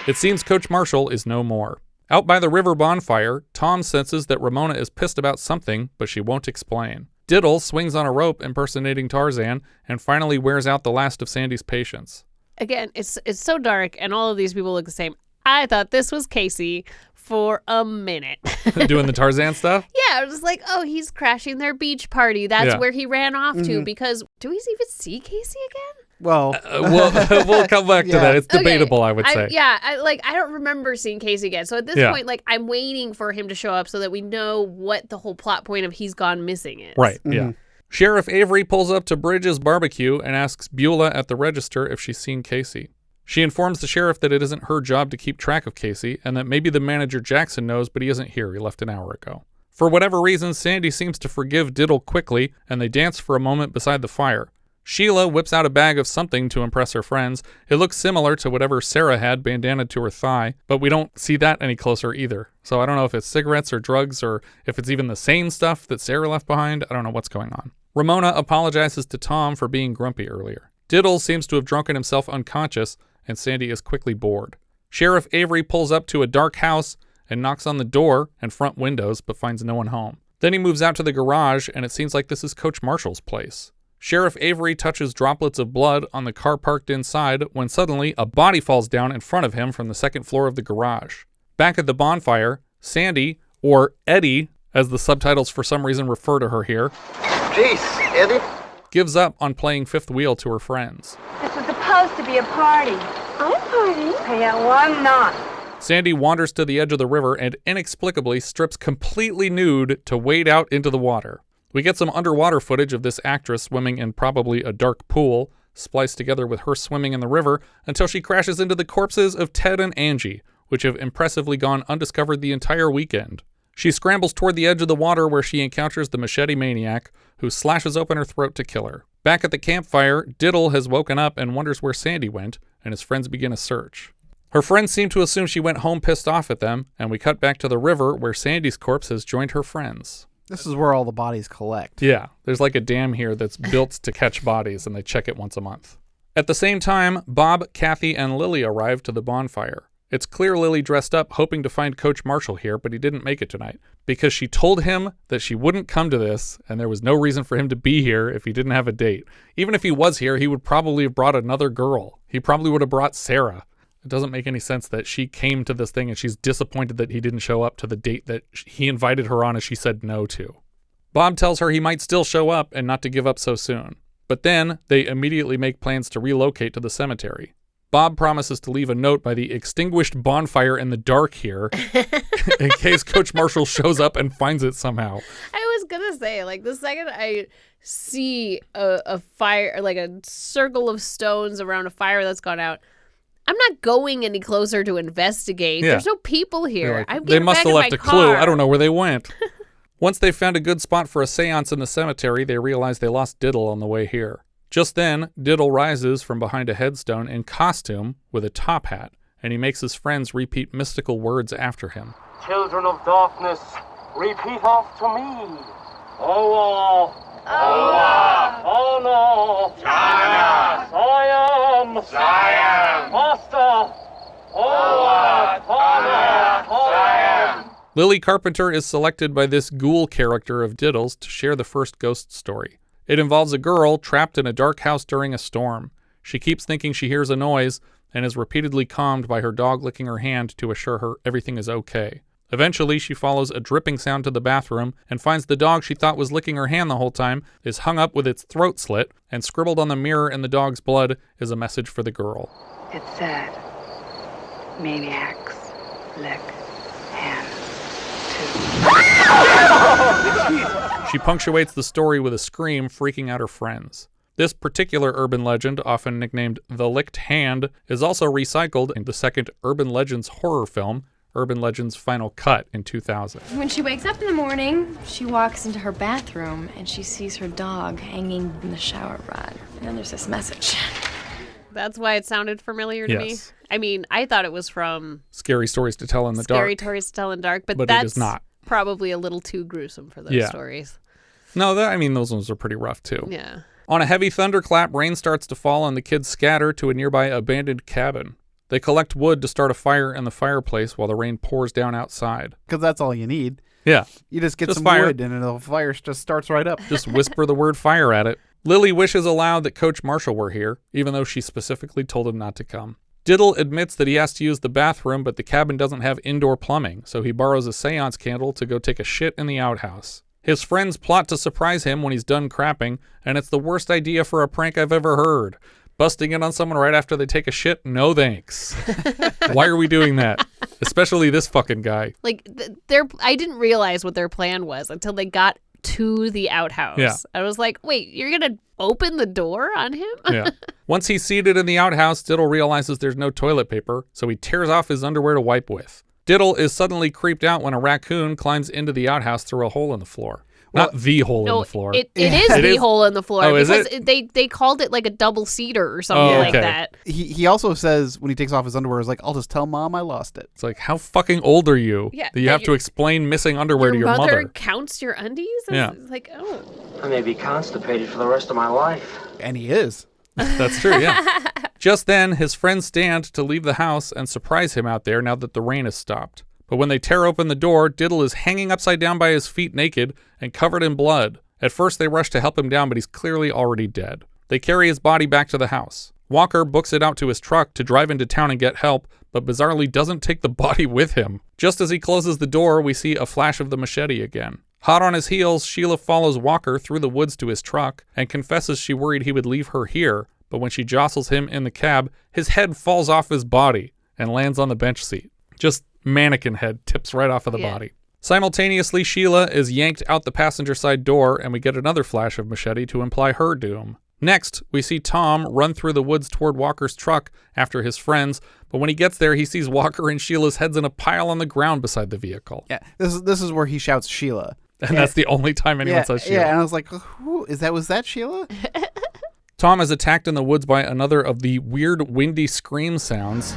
It seems Coach Marshall is no more. Out by the river bonfire, Tom senses that Ramona is pissed about something, but she won't explain. Diddle swings on a rope impersonating Tarzan and finally wears out the last of Sandy's patience. Again, it's so dark and all of these people look the same. I thought this was Casey for a minute. Doing the Tarzan stuff? Yeah, I was like, oh, he's crashing their beach party. That's where he ran off to, because do we even see Casey again? Well, we'll come back to that. It's debatable, I would say. I don't remember seeing Casey again. So at this point, like, I'm waiting for him to show up so that we know what the whole plot point of he's gone missing is. Right, yeah. Sheriff Avery pulls up to Bridges Barbecue and asks Beulah at the register if she's seen Casey. She informs the sheriff that it isn't her job to keep track of Casey and that maybe the manager Jackson knows, but he isn't here. He left an hour ago. For whatever reason, Sandy seems to forgive Diddle quickly, and they dance for a moment beside the fire. Sheila whips out a bag of something to impress her friends. It looks similar to whatever Sarah had bandanaed to her thigh, but we don't see that any closer either. So I don't know if it's cigarettes or drugs or if it's even the same stuff that Sarah left behind. I don't know what's going on. Ramona apologizes to Tom for being grumpy earlier. Diddle seems to have drunken himself unconscious, and Sandy is quickly bored. Sheriff Avery pulls up to a dark house and knocks on the door and front windows, but finds no one home. Then he moves out to the garage, and it seems like this is Coach Marshall's place. Sheriff Avery touches droplets of blood on the car parked inside when suddenly a body falls down in front of him from the second floor of the garage. Back at the bonfire, Sandy, or Eddie, as the subtitles for some reason refer to her here, Jeez, Eddie? gives up on playing fifth wheel to her friends. This was supposed to be a party. I'm partying. Yeah, well, I'm not. Sandy wanders to the edge of the river and inexplicably strips completely nude to wade out into the water. We get some underwater footage of this actress swimming in probably a dark pool, spliced together with her swimming in the river, until she crashes into the corpses of Ted and Angie, which have impressively gone undiscovered the entire weekend. She scrambles toward the edge of the water where she encounters the machete maniac, who slashes open her throat to kill her. Back at the campfire, Diddle has woken up and wonders where Sandy went, and his friends begin a search. Her friends seem to assume she went home pissed off at them, and we cut back to the river where Sandy's corpse has joined her friends. This is where all the bodies collect. Yeah, there's like a dam here that's built to catch bodies, and they check it once a month. At the same time, Bob, Kathy, and Lily arrive to the bonfire. It's clear Lily dressed up hoping to find Coach Marshall here, but he didn't make it tonight because she told him that she wouldn't come to this and there was no reason for him to be here if he didn't have a date. Even if he was here, he would probably have brought another girl. He probably would have brought Sarah. It doesn't make any sense that she came to this thing and she's disappointed that he didn't show up to the date that he invited her on and she said no to. Bob tells her he might still show up and not to give up so soon. But then they immediately make plans to relocate to the cemetery. Bob promises to leave a note by the extinguished bonfire in the dark here in case Coach Marshall shows up and finds it somehow. I was gonna say, like, the second I see a fire, like a circle of stones around a fire that's gone out, I'm not going any closer to investigate. Yeah. There's no people here. Like, I'm they getting must back have in left my a clue. car. I don't know where they went. Once they found a good spot for a seance in the cemetery, they realize they lost Diddle on the way here. Just then, Diddle rises from behind a headstone in costume with a top hat, and he makes his friends repeat mystical words after him. Children of darkness, repeat after me. Oh, oh, no. Siam. Master. Siam. Lily Carpenter is selected by this ghoul character of Diddle's to share the first ghost story. It involves a girl trapped in a dark house during a storm. She keeps thinking she hears a noise and is repeatedly calmed by her dog licking her hand to assure her everything is okay. Eventually, she follows a dripping sound to the bathroom and finds the dog she thought was licking her hand the whole time is hung up with its throat slit, and scribbled on the mirror in the dog's blood is a message for the girl. It said, maniacs lick hands too. She punctuates the story with a scream, freaking out her friends. This particular urban legend, often nicknamed The Licked Hand, is also recycled in the second Urban Legends horror film, Urban Legends Final Cut, in 2000. When she wakes up in the morning, she walks into her bathroom and she sees her dog hanging in the shower rod. And then there's this message. That's why it sounded familiar to me. Yes. I mean, I thought it was from Scary Stories to Tell in the Scary Dark. Stories to Tell in the Dark, but it that's is not. Probably a little too gruesome for those stories. No, those ones are pretty rough too. Yeah. On a heavy thunderclap, rain starts to fall and the kids scatter to a nearby abandoned cabin. They collect wood to start a fire in the fireplace while the rain pours down outside. Because that's all you need. Yeah. You just get some fire. wood and the fire just starts right up. Just whisper the word fire at it. Lily wishes aloud that Coach Marshall were here, even though she specifically told him not to come. Diddle admits that he has to use the bathroom, but the cabin doesn't have indoor plumbing, so he borrows a seance candle to go take a shit in the outhouse. His friends plot to surprise him when he's done crapping, and it's the worst idea for a prank I've ever heard. Busting in on someone right after they take a shit? No thanks. Why are we doing that? Especially this fucking guy. Like, I didn't realize what their plan was until they got to the outhouse. Yeah. I was like, wait, you're going to open the door on him? Yeah. Once he's seated in the outhouse, Diddle realizes there's no toilet paper, so he tears off his underwear to wipe with. Diddle is suddenly creeped out when a raccoon climbs into the outhouse through a hole in the floor. Not the hole in the floor. It is the hole in the floor. Oh, because is it? They called it like a double-seater or something like that. He also says when he takes off his underwear, he's like, I'll just tell Mom I lost it. It's like, how fucking old are you? Yeah, that you have to explain missing underwear to your Your mother. mother counts your undies? Yeah. It's like, oh. I may be constipated for the rest of my life. And he is. That's true, yeah. Just then, his friends stand to leave the house and surprise him out there now that the rain has stopped. But when they tear open the door, Diddle is hanging upside down by his feet naked and covered in blood. At first, they rush to help him down, but he's clearly already dead. They carry his body back to the house. Walker books it out to his truck to drive into town and get help, but bizarrely doesn't take the body with him. Just as he closes the door, we see a flash of the machete again. Hot on his heels, Sheila follows Walker through the woods to his truck and confesses she worried he would leave her here, but when she jostles him in the cab, his head falls off his body and lands on the bench seat. Just mannequin head tips right off of the body. Simultaneously, Sheila is yanked out the passenger side door, and we get another flash of Machete to imply her doom. Next, we see Tom run through the woods toward Walker's truck after his friends, but when he gets there, he sees Walker and Sheila's heads in a pile on the ground beside the vehicle. Yeah, this is where he shouts Sheila. And that's the only time anyone says Sheila. Yeah, and I was like, who is that? Was that Sheila? Tom is attacked in the woods by another of the weird windy scream sounds.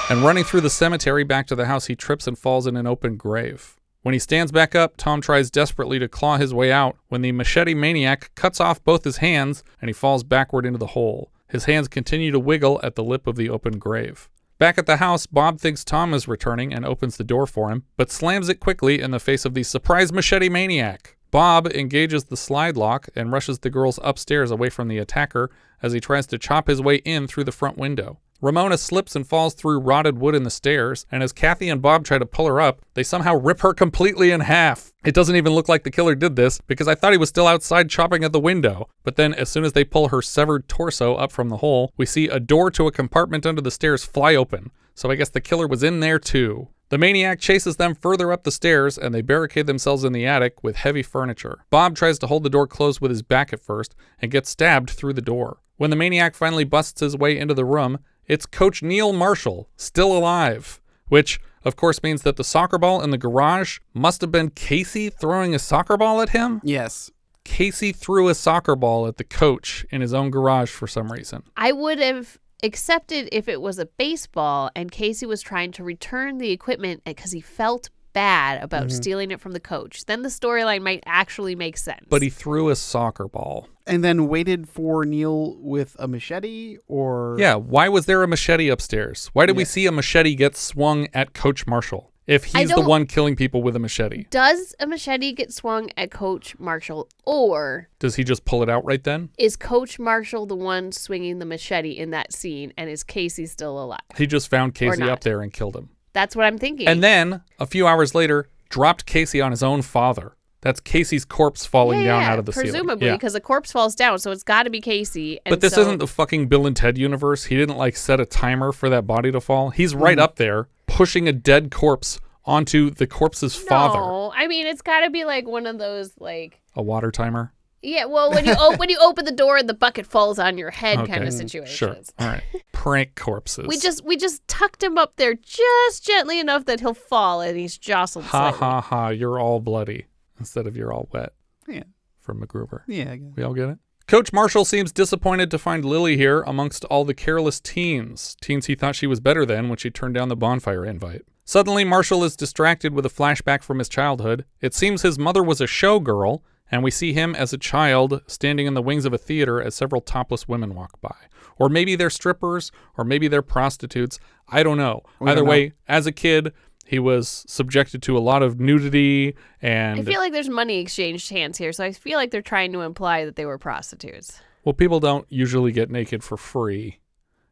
And running through the cemetery back to the house, he trips and falls in an open grave. When he stands back up, Tom tries desperately to claw his way out when the machete maniac cuts off both his hands and he falls backward into the hole. His hands continue to wiggle at the lip of the open grave. Back at the house, Bob thinks Tom is returning and opens the door for him, but slams it quickly in the face of the surprise machete maniac. Bob engages the slide lock and rushes the girls upstairs away from the attacker as he tries to chop his way in through the front window. Ramona slips and falls through rotted wood in the stairs, and as Kathy and Bob try to pull her up, they somehow rip her completely in half. It doesn't even look like the killer did this, because I thought he was still outside chopping at the window. But then, as soon as they pull her severed torso up from the hole, we see a door to a compartment under the stairs fly open. So I guess the killer was in there too. The maniac chases them further up the stairs, and they barricade themselves in the attic with heavy furniture. Bob tries to hold the door closed with his back at first, and gets stabbed through the door. When the maniac finally busts his way into the room, it's Coach Neil Marshall, still alive, which, of course, means that the soccer ball in the garage must have been Casey throwing a soccer ball at him? Yes. Casey threw a soccer ball at the coach in his own garage for some reason. I would have accepted if it was a baseball and Casey was trying to return the equipment because he felt bad about stealing it from the coach. Then the storyline might actually make sense. But he threw a soccer ball. And then waited for Neil with a machete, or... Yeah, why was there a machete upstairs? Why did we see a machete get swung at Coach Marshall if he's the one killing people with a machete? Does a machete get swung at Coach Marshall, or... Does he just pull it out right then? Is Coach Marshall the one swinging the machete in that scene, and is Casey still alive? He just found Casey up there and killed him. That's what I'm thinking. And then, a few hours later, dropped Casey on his own father. That's Casey's corpse falling down out of the ceiling. Presumably, because the corpse falls down, so it's got to be Casey. And but this isn't the fucking Bill and Ted universe. He didn't, set a timer for that body to fall. He's right up there, pushing a dead corpse onto the corpse's father. No, I mean, it's got to be one of those, A water timer? Yeah, well, when you open the door and the bucket falls on your head kind of situations. Sure. All right. Prank corpses. We just tucked him up there just gently enough that he'll fall and he's jostled slightly. Ha ha ha, you're all bloody instead of you're all wet. Yeah. From MacGruber. Yeah, I get it. We all get it? Coach Marshall seems disappointed to find Lily here amongst all the careless teens he thought she was better than when she turned down the bonfire invite. Suddenly, Marshall is distracted with a flashback from his childhood. It seems his mother was a showgirl, and we see him as a child standing in the wings of a theater as several topless women walk by. Or maybe they're strippers, or maybe they're prostitutes. I don't know. Either way, as a kid, he was subjected to a lot of nudity and... I feel like there's money exchanged hands here, so I feel like they're trying to imply that they were prostitutes. Well, people don't usually get naked for free,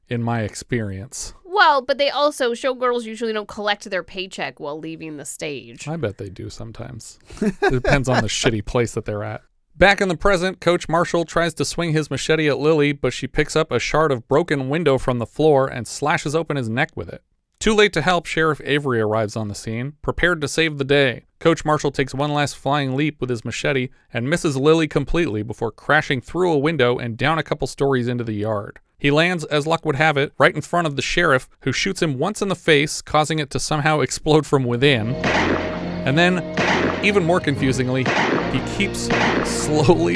in my experience. Well, but they also, showgirls usually don't collect their paycheck while leaving the stage. I bet they do sometimes. It depends on the shitty place that they're at. Back in the present, Coach Marshall tries to swing his machete at Lily, but she picks up a shard of broken window from the floor and slashes open his neck with it. Too late to help, Sheriff Avery arrives on the scene, prepared to save the day. Coach Marshall takes one last flying leap with his machete and misses Lily completely before crashing through a window and down a couple stories into the yard. He lands, as luck would have it, right in front of the sheriff, who shoots him once in the face, causing it to somehow explode from within. And then, even more confusingly, he keeps slowly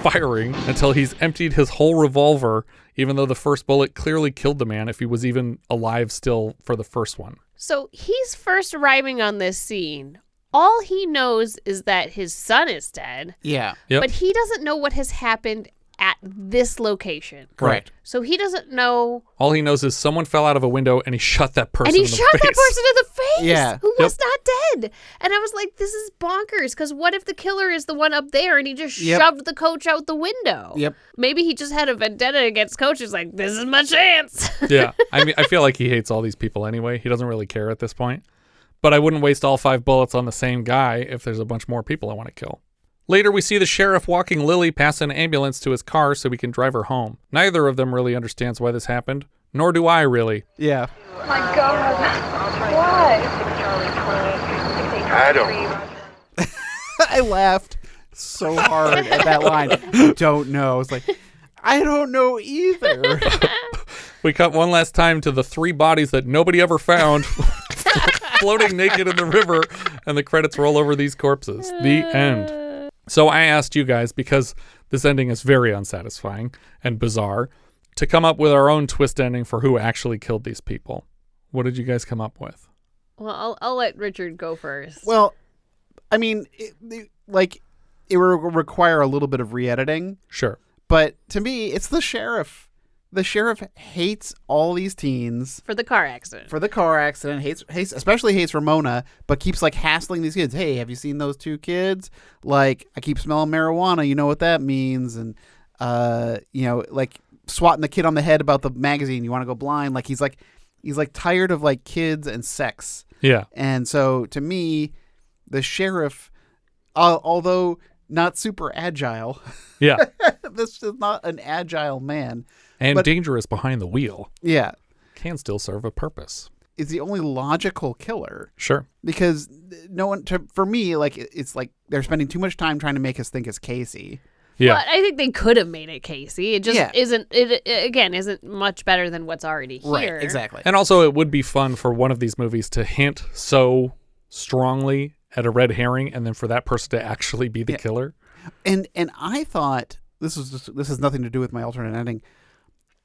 firing until he's emptied his whole revolver, even though the first bullet clearly killed the man if he was even alive still for the first one. So he's first arriving on this scene. All he knows is that his son is dead. Yeah. Yep. But he doesn't know what has happened at this location. Correct. So he doesn't know. All he knows is someone fell out of a window and he shot that person in the face. And he shot that person in the face Yeah. who was not dead. And I was like, this is bonkers, because what if the killer is the one up there and he just shoved the coach out the window? Yep. Maybe he just had a vendetta against Coach. He's like, this is my chance. Yeah. I mean, I feel like he hates all these people anyway. He doesn't really care at this point. But I wouldn't waste all 5 bullets on the same guy if there's a bunch more people I want to kill. Later, we see the sheriff walking Lily past an ambulance to his car so he can drive her home. Neither of them really understands why this happened, nor do I really. Yeah. My God. Why? I don't. I laughed so hard at that line. Don't know. It's like, I don't know either. We cut one last time to the 3 bodies that nobody ever found floating naked in the river, and the credits roll over these corpses. The end. So I asked you guys, because this ending is very unsatisfying and bizarre, to come up with our own twist ending for who actually killed these people. What did you guys come up with? Well, I'll let Richard go first. Well, I mean, it will require a little bit of re-editing. Sure. But to me, it's the sheriff. The sheriff hates all these teens. For the car accident. Hates especially hates Ramona, but keeps like hassling these kids. Hey, have you seen those 2 kids? Like, I keep smelling marijuana. You know what that means? And, like swatting the kid on the head about the magazine. You want to go blind? Like, he's tired of like kids and sex. Yeah. And so to me, the sheriff, although not super agile. Yeah. This is not an agile man. And dangerous behind the wheel. Yeah. Can still serve a purpose. Is the only logical killer. Sure. Because no one, for me, like, it's like they're spending too much time trying to make us think it's Casey. Yeah. But I think they could have made it Casey. It just isn't much better than what's already here. Right, exactly. And also, it would be fun for one of these movies to hint so strongly at a red herring, and then for that person to actually be the killer. And I thought this has nothing to do with my alternate ending.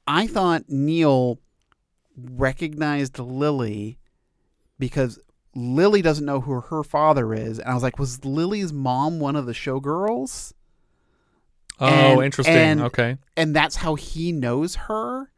I thought Neil recognized Lily because Lily doesn't know who her father is, and I was like, was Lily's mom one of the showgirls? Oh, interesting. Okay. And that's how he knows her.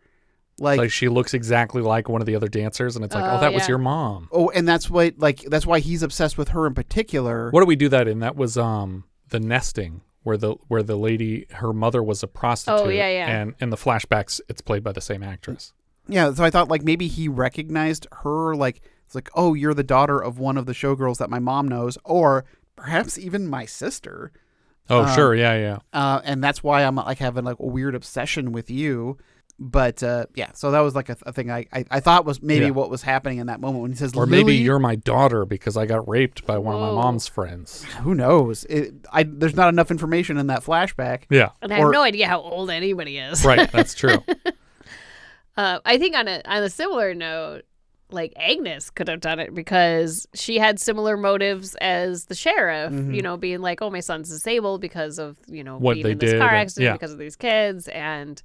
Like she looks exactly like one of the other dancers, and it's like, that was your mom. Oh, and that's why he's obsessed with her in particular. What do we do that in? That was The Nesting, where the lady, her mother was a prostitute. Oh, yeah. And in the flashbacks, it's played by the same actress. Yeah, so I thought like maybe he recognized her, like it's like, oh, you're the daughter of one of the showgirls that my mom knows, or perhaps even my sister. Oh, sure, yeah. And that's why I'm like having like a weird obsession with you. But so that was like a thing I thought was maybe what was happening in that moment when he says, or Lily? maybe you're my daughter because I got raped by one of my mom's friends. Who knows? There's not enough information in that flashback. Yeah, and I have no idea how old anybody is. Right, that's true. I think on a similar note, like Agnes could have done it because she had similar motives as the sheriff, being like, oh, my son's disabled because of, what being they in this did, car accident because of these kids. And,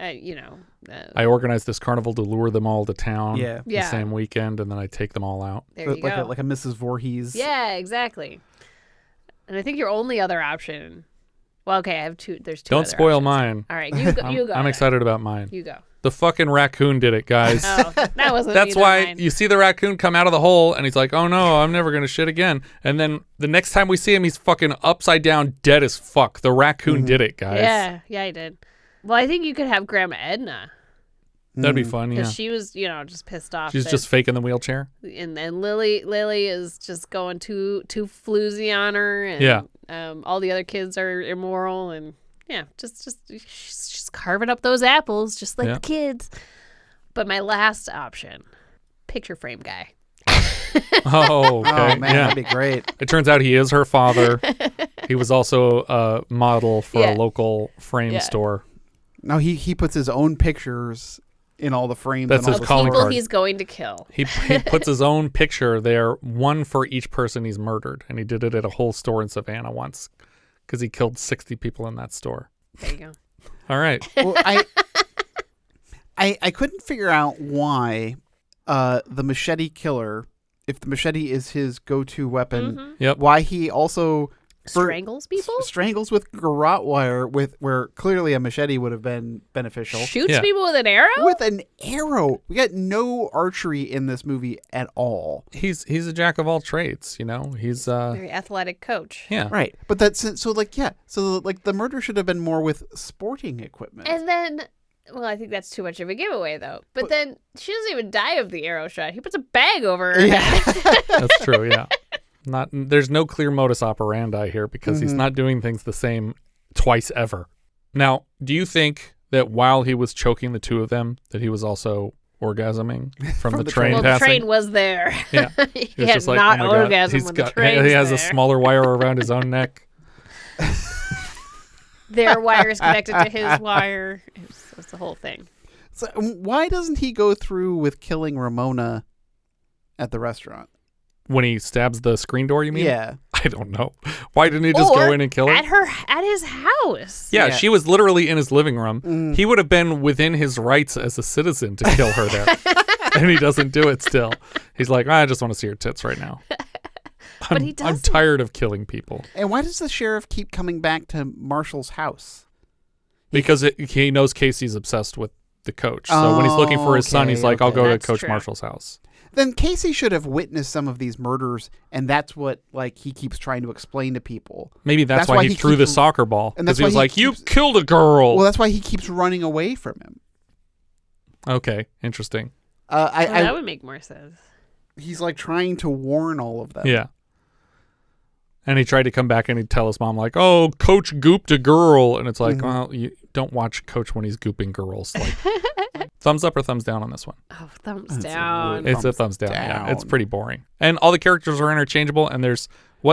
I organized this carnival to lure them all to town the Yeah. same weekend, and then I take them all out. There you go. Like a Mrs. Voorhees. Yeah, exactly. And I think your only other option. Well, okay, I have two. There's two. Don't other spoil options. mine. All right, you go. You go. I'm excited about mine. You go. The fucking raccoon did it, guys. Oh, that wasn't. That's either why mine. you see the raccoon come out of the hole, and he's like, "Oh no, I'm never gonna shit again." And then the next time we see him, he's fucking upside down, dead as fuck. The raccoon did it, guys. Yeah, I did. Well, I think you could have Grandma Edna. That'd be fun. Yeah. Because she was, just pissed off. She's just faking the wheelchair. And then Lily is just going too floozy on her, and all the other kids are immoral, and just she's carving up those apples just like the kids. But my last option, picture frame guy. Oh, okay. Oh, man, that'd be great. It turns out he is her father. He was also a model for a local frame store. No, he puts his own pictures in all the frames. That's and his all the calling People card. he's going to kill. He puts his own picture there, one for each person he's murdered, and he did it at a whole store in Savannah once because he killed 60 people in that store. There you go. All right. Well, I couldn't figure out why the machete killer, if the machete is his go-to weapon, why he also strangles people? Strangles with garrote wire, where clearly a machete would have been beneficial. Shoots people with an arrow? With an arrow. We got no archery in this movie at all. He's a jack of all trades, He's very athletic coach. Yeah. Right. But that's so the murder should have been more with sporting equipment. And then, well, I think that's too much of a giveaway, though. But then she doesn't even die of the arrow shot. He puts a bag over her head. That's true, yeah. There's no clear modus operandi here because he's not doing things the same twice ever. Now, do you think that while he was choking the two of them, that he was also orgasming from the train well, passing? the train was there. Yeah. he had not orgasm when the train He has there. a smaller wire around his own neck. Their wire is connected to his wire. It's the whole thing. So why doesn't he go through with killing Ramona at the restaurant? When he stabs the screen door, you mean? Yeah. I don't know. Why didn't he just go in and kill her? At his house. Yeah, she was literally in his living room. He would have been within his rights as a citizen to kill her there. And he doesn't do it still. He's like, I just want to see her tits right now. But he doesn't. I'm tired of killing people. And why does the sheriff keep coming back to Marshall's house? Because he knows Casey's obsessed with the coach. So when he's looking for his son, he's like, I'll go to Coach Marshall's house. Then Casey should have witnessed some of these murders, and that's what he keeps trying to explain to people. Maybe that's why he threw the soccer ball. Because he was like, you killed a girl. Well, that's why he keeps running away from him. Okay, interesting. That would make more sense. He's like trying to warn all of them. Yeah. And he tried to come back and he'd tell his mom, like, oh, Coach gooped a girl. And it's like, well, you don't watch Coach when he's gooping girls. Like, thumbs up or thumbs down on this one? Oh, thumbs down. It's a thumbs down. Yeah, it's pretty boring. And all the characters are interchangeable. And there's,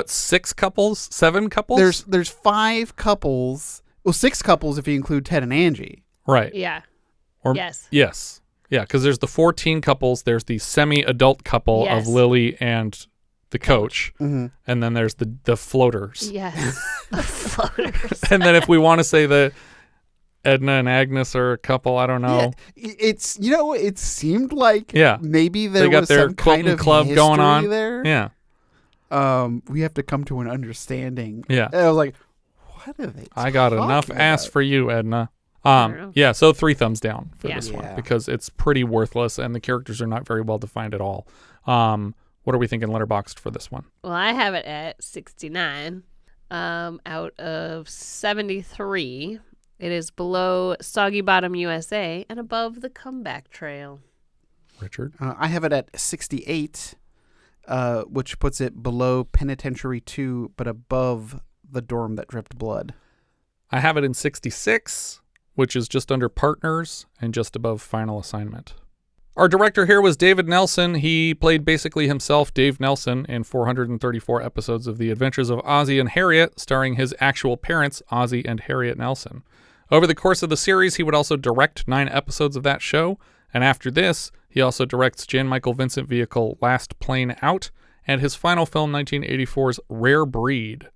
6 couples? 7 couples? There's 5 couples. Well, 6 couples if you include Ted and Angie. Right. Yeah. Yes. Yeah, because there's the 14 couples. There's the semi-adult couple of Lily and the coach. And then there's the floaters. Yes. The floaters. And then if we want to say that Edna and Agnes are a couple, I don't know. Yeah, it's, it seemed like maybe there they got was their some kind of club going on there. Yeah. We have to come to an understanding. Yeah. And I was like, what are they I got enough ass for you, Edna. Yeah, so 3 thumbs down for this one because it's pretty worthless and the characters are not very well defined at all. What are we thinking Letterboxd for this one? Well, I have it at 69 out of 73. It is below Soggy Bottom USA and above The Comeback Trail. Richard? I have it at 68, which puts it below Penitentiary 2, but above The Dorm That Dripped Blood. I have it in 66, which is just under Partners and just above Final Assignment. Our director here was David Nelson. He played basically himself, Dave Nelson, in 434 episodes of The Adventures of Ozzie and Harriet, starring his actual parents, Ozzie and Harriet Nelson. Over the course of the series, he would also direct 9 episodes of that show, and after this, he also directs Jan Michael Vincent vehicle Last Plane Out, and his final film, 1984's Rare Breed.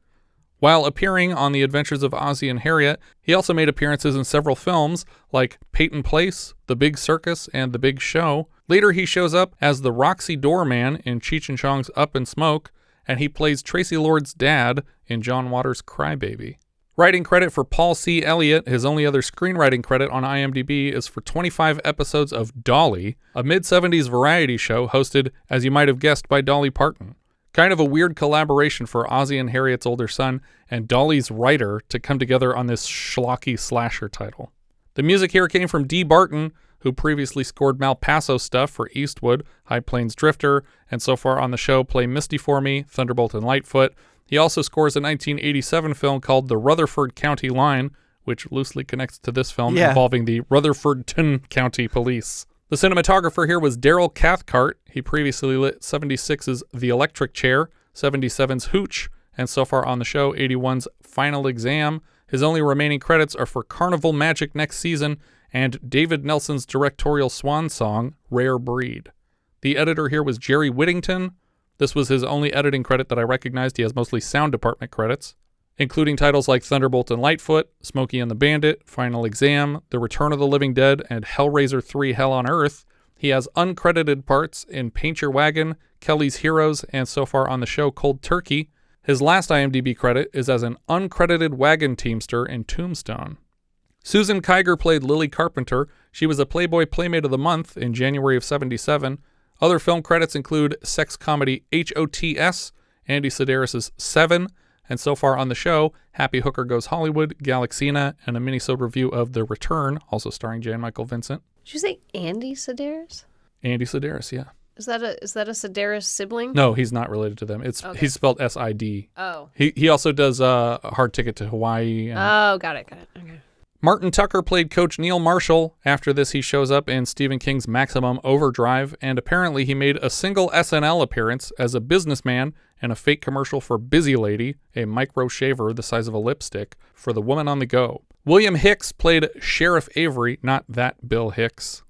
While appearing on The Adventures of Ozzie and Harriet, he also made appearances in several films like Peyton Place, The Big Circus, and The Big Show. Later, he shows up as the Roxy Doorman in Cheech and Chong's Up in Smoke, and he plays Tracy Lord's dad in John Waters' Crybaby. Writing credit for Paul C. Elliott, his only other screenwriting credit on IMDb is for 25 episodes of Dolly, a mid-70s variety show hosted, as you might have guessed, by Dolly Parton. Kind of a weird collaboration for Ozzie and Harriet's older son and Dolly's writer to come together on this schlocky slasher title. The music here came from Dee Barton, who previously scored Malpaso stuff for Eastwood, High Plains Drifter, and so far on the show Play Misty for Me, Thunderbolt and Lightfoot. He also scores a 1987 film called The Rutherford County Line, which loosely connects to this film involving the Rutherfordton County Police. The cinematographer here was Daryl Cathcart. He previously lit 76's The Electric Chair, 77's Hooch, and so far on the show, 81's Final Exam. His only remaining credits are for Carnival Magic next season and David Nelson's directorial swan song, Rare Breed. The editor here was Jerry Whittington. This was his only editing credit that I recognized. He has mostly sound department credits, including titles like Thunderbolt and Lightfoot, Smokey and the Bandit, Final Exam, The Return of the Living Dead, and Hellraiser 3 Hell on Earth. He has uncredited parts in Paint Your Wagon, Kelly's Heroes, and so far on the show Cold Turkey. His last IMDb credit is as an uncredited wagon teamster in Tombstone. Susan Kiger played Lily Carpenter. She was a Playboy Playmate of the Month in January of 77. Other film credits include sex comedy HOTS, Andy Sedaris' Seven, and so far on the show, Happy Hooker Goes Hollywood, Galaxina, and a mini-sode review of The Return, also starring Jan Michael Vincent. Did you say Andy Sedaris? Andy Sedaris, yeah. Is that a Sedaris sibling? No, he's not related to them. He's spelled S-I-D. Oh. He also does Hard Ticket to Hawaii. And oh, got it. Okay. Martin Tucker played Coach Neil Marshall. After this, he shows up in Stephen King's Maximum Overdrive, and apparently he made a single SNL appearance as a businessman in a fake commercial for Busy Lady, a micro shaver the size of a lipstick, for the woman on the go. William Hicks played Sheriff Avery, not that Bill Hicks.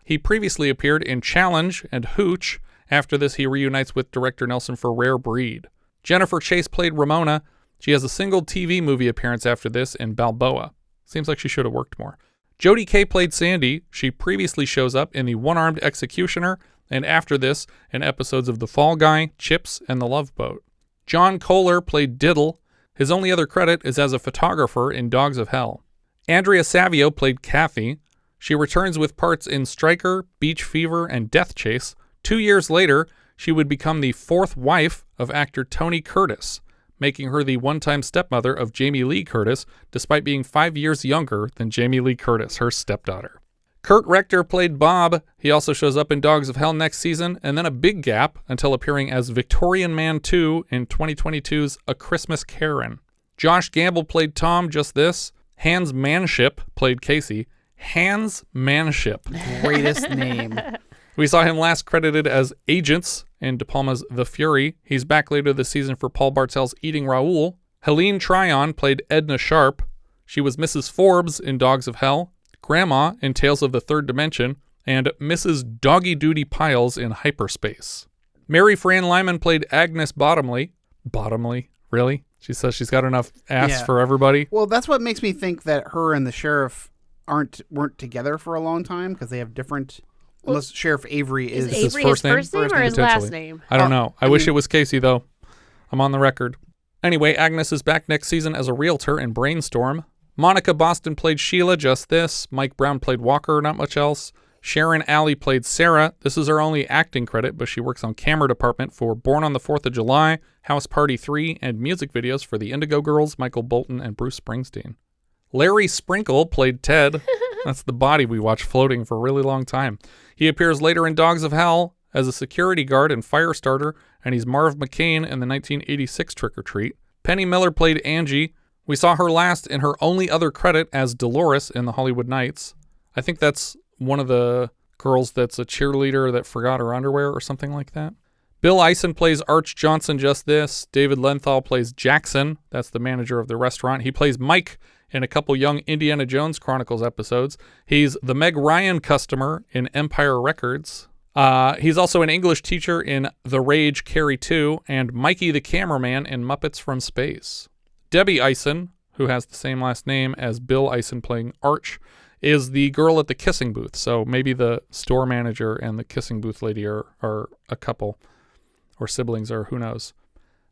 He previously appeared in Challenge and Hooch. After this, he reunites with director Nelson for Rare Breed. Jennifer Chase played Ramona. She has a single TV movie appearance after this in Balboa. Seems like she should have worked more. Jodie Kay played Sandy. She previously shows up in The One-Armed Executioner, and after this, in episodes of The Fall Guy, Chips, and The Love Boat. John Kohler played Diddle. His only other credit is as a photographer in Dogs of Hell. Andrea Savio played Kathy. She returns with parts in Striker, Beach Fever, and Death Chase. 2 years later, she would become the fourth wife of actor Tony Curtis, making her the one-time stepmother of Jamie Lee Curtis, despite being 5 years younger than Jamie Lee Curtis, her stepdaughter. Kurt Rector played Bob. He also shows up in Dogs of Hell next season, and then a big gap until appearing as Victorian Man 2 in 2022's A Christmas Karen. Josh Gamble played Tom, just this. Hans Manship played Casey. Hans Manship. Greatest name. We saw him last credited as Agents in De Palma's The Fury. He's back later this season for Paul Bartel's Eating Raoul. Helene Tryon played Edna Sharp. She was Mrs. Forbes in Dogs of Hell, Grandma in Tales of the Third Dimension, and Mrs. Doggy Duty Piles in Hyperspace. Mary Fran Lyman played Agnes Bottomley. Bottomley? Really? She says she's got enough ass for everybody? Well, that's what makes me think that her and the sheriff weren't together for a long time, because they have different... Unless Sheriff Avery is his first name or his last name? I don't know. I wish it was Casey, though. I'm on the record. Anyway, Agnes is back next season as a realtor in Brainstorm. Monica Boston played Sheila, just this. Mike Brown played Walker, not much else. Sharon Alley played Sarah. This is her only acting credit, but she works on camera department for Born on the 4th of July, House Party 3, and music videos for the Indigo Girls, Michael Bolton, and Bruce Springsteen. Larry Sprinkle played Ted. That's the body we watched floating for a really long time. He appears later in Dogs of Hell as a security guard and fire starter, and he's Marv McCain in the 1986 Trick or Treat. Penny Miller played Angie. We saw her last in her only other credit as Dolores in The Hollywood Knights. I think that's one of the girls that's a cheerleader that forgot her underwear or something like that. Bill Eisen plays Arch Johnson, just this. David Lenthal plays Jackson. That's the manager of the restaurant. He plays Mike in a couple young Indiana Jones Chronicles episodes. He's the Meg Ryan customer in Empire Records. He's also an English teacher in The Rage Carrie 2 and Mikey the cameraman in Muppets from Space. Debbie Eisen, who has the same last name as Bill Eisen playing Arch, is the girl at the kissing booth. So maybe the store manager and the kissing booth lady are a couple, or siblings, or who knows.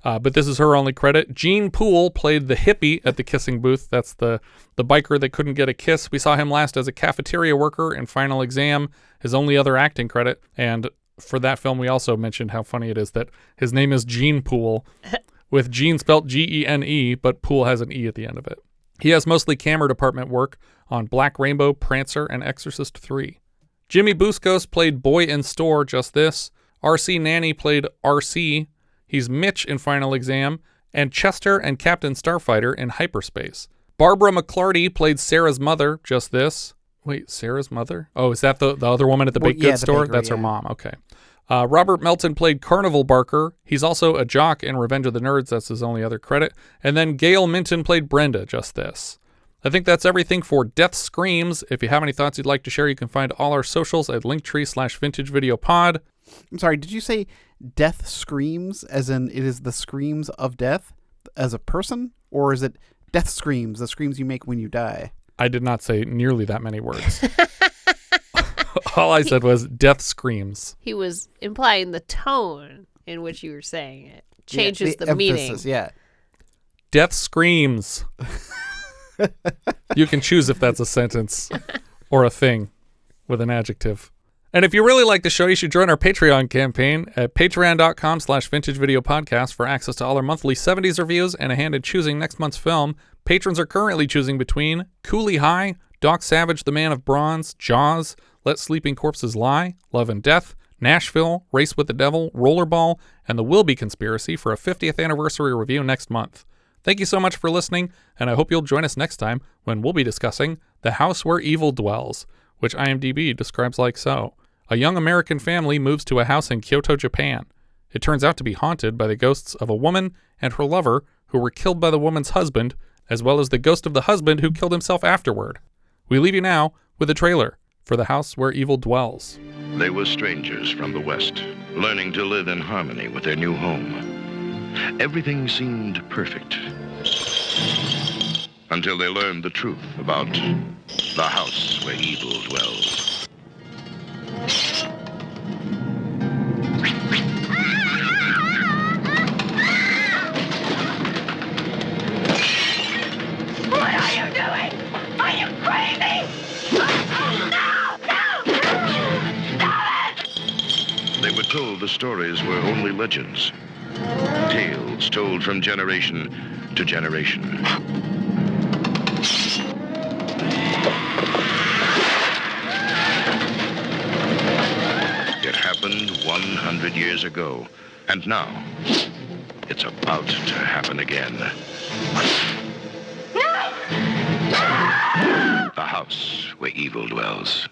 But this is her only credit. Gene Poole played the hippie at the kissing booth. That's the biker that couldn't get a kiss. We saw him last as a cafeteria worker in Final Exam, his only other acting credit. And for that film, we also mentioned how funny it is that his name is Gene Poole, with Gene spelt Gene, but Poole has an E at the end of it. He has mostly camera department work on Black Rainbow, Prancer, and Exorcist 3. Jimmy Buscos played Boy in Store, just this. R.C. Nanny played R.C., He's Mitch in Final Exam, and Chester and Captain Starfighter in Hyperspace. Barbara McClarty played Sarah's mother, just this. Wait, Sarah's mother? Oh, is that the other woman at the baked goods store? That's her mom, okay. Robert Melton played Carnival Barker. He's also a jock in Revenge of the Nerds. That's his only other credit. And then Gail Minton played Brenda, just this. I think that's everything for Death Screams. If you have any thoughts you'd like to share, you can find all our socials at linktree/vintagevideopod. I'm sorry, did you say Death Screams, as in it is the screams of death as a person? Or is it Death Screams, the screams you make when you die? I did not say nearly that many words. All I said was Death Screams. He was implying the tone in which you were saying it. Changes the meaning. Emphasis, yeah. Death Screams. You can choose if that's a sentence or a thing with an adjective. And if you really like the show, you should join our Patreon campaign at patreon.com/vintagevideopodcast for access to all our monthly 70s reviews and a hand in choosing next month's film. Patrons are currently choosing between Cooley High, Doc Savage, The Man of Bronze, Jaws, Let Sleeping Corpses Lie, Love and Death, Nashville, Race with the Devil, Rollerball, and The Wilby Conspiracy for a 50th anniversary review next month. Thank you so much for listening, and I hope you'll join us next time when we'll be discussing The House Where Evil Dwells, which IMDb describes like so. A young American family moves to a house in Kyoto, Japan. It turns out to be haunted by the ghosts of a woman and her lover who were killed by the woman's husband, as well as the ghost of the husband who killed himself afterward. We leave you now with a trailer for The House Where Evil Dwells. They were strangers from the West, learning to live in harmony with their new home. Everything seemed perfect. Until they learned the truth about the house where evil dwells. What are you doing? Are you crazy? No! Stop it! They were told the stories were only legends. Tales told from generation to generation. It happened 100 years ago, and now it's about to happen again. The house where evil dwells.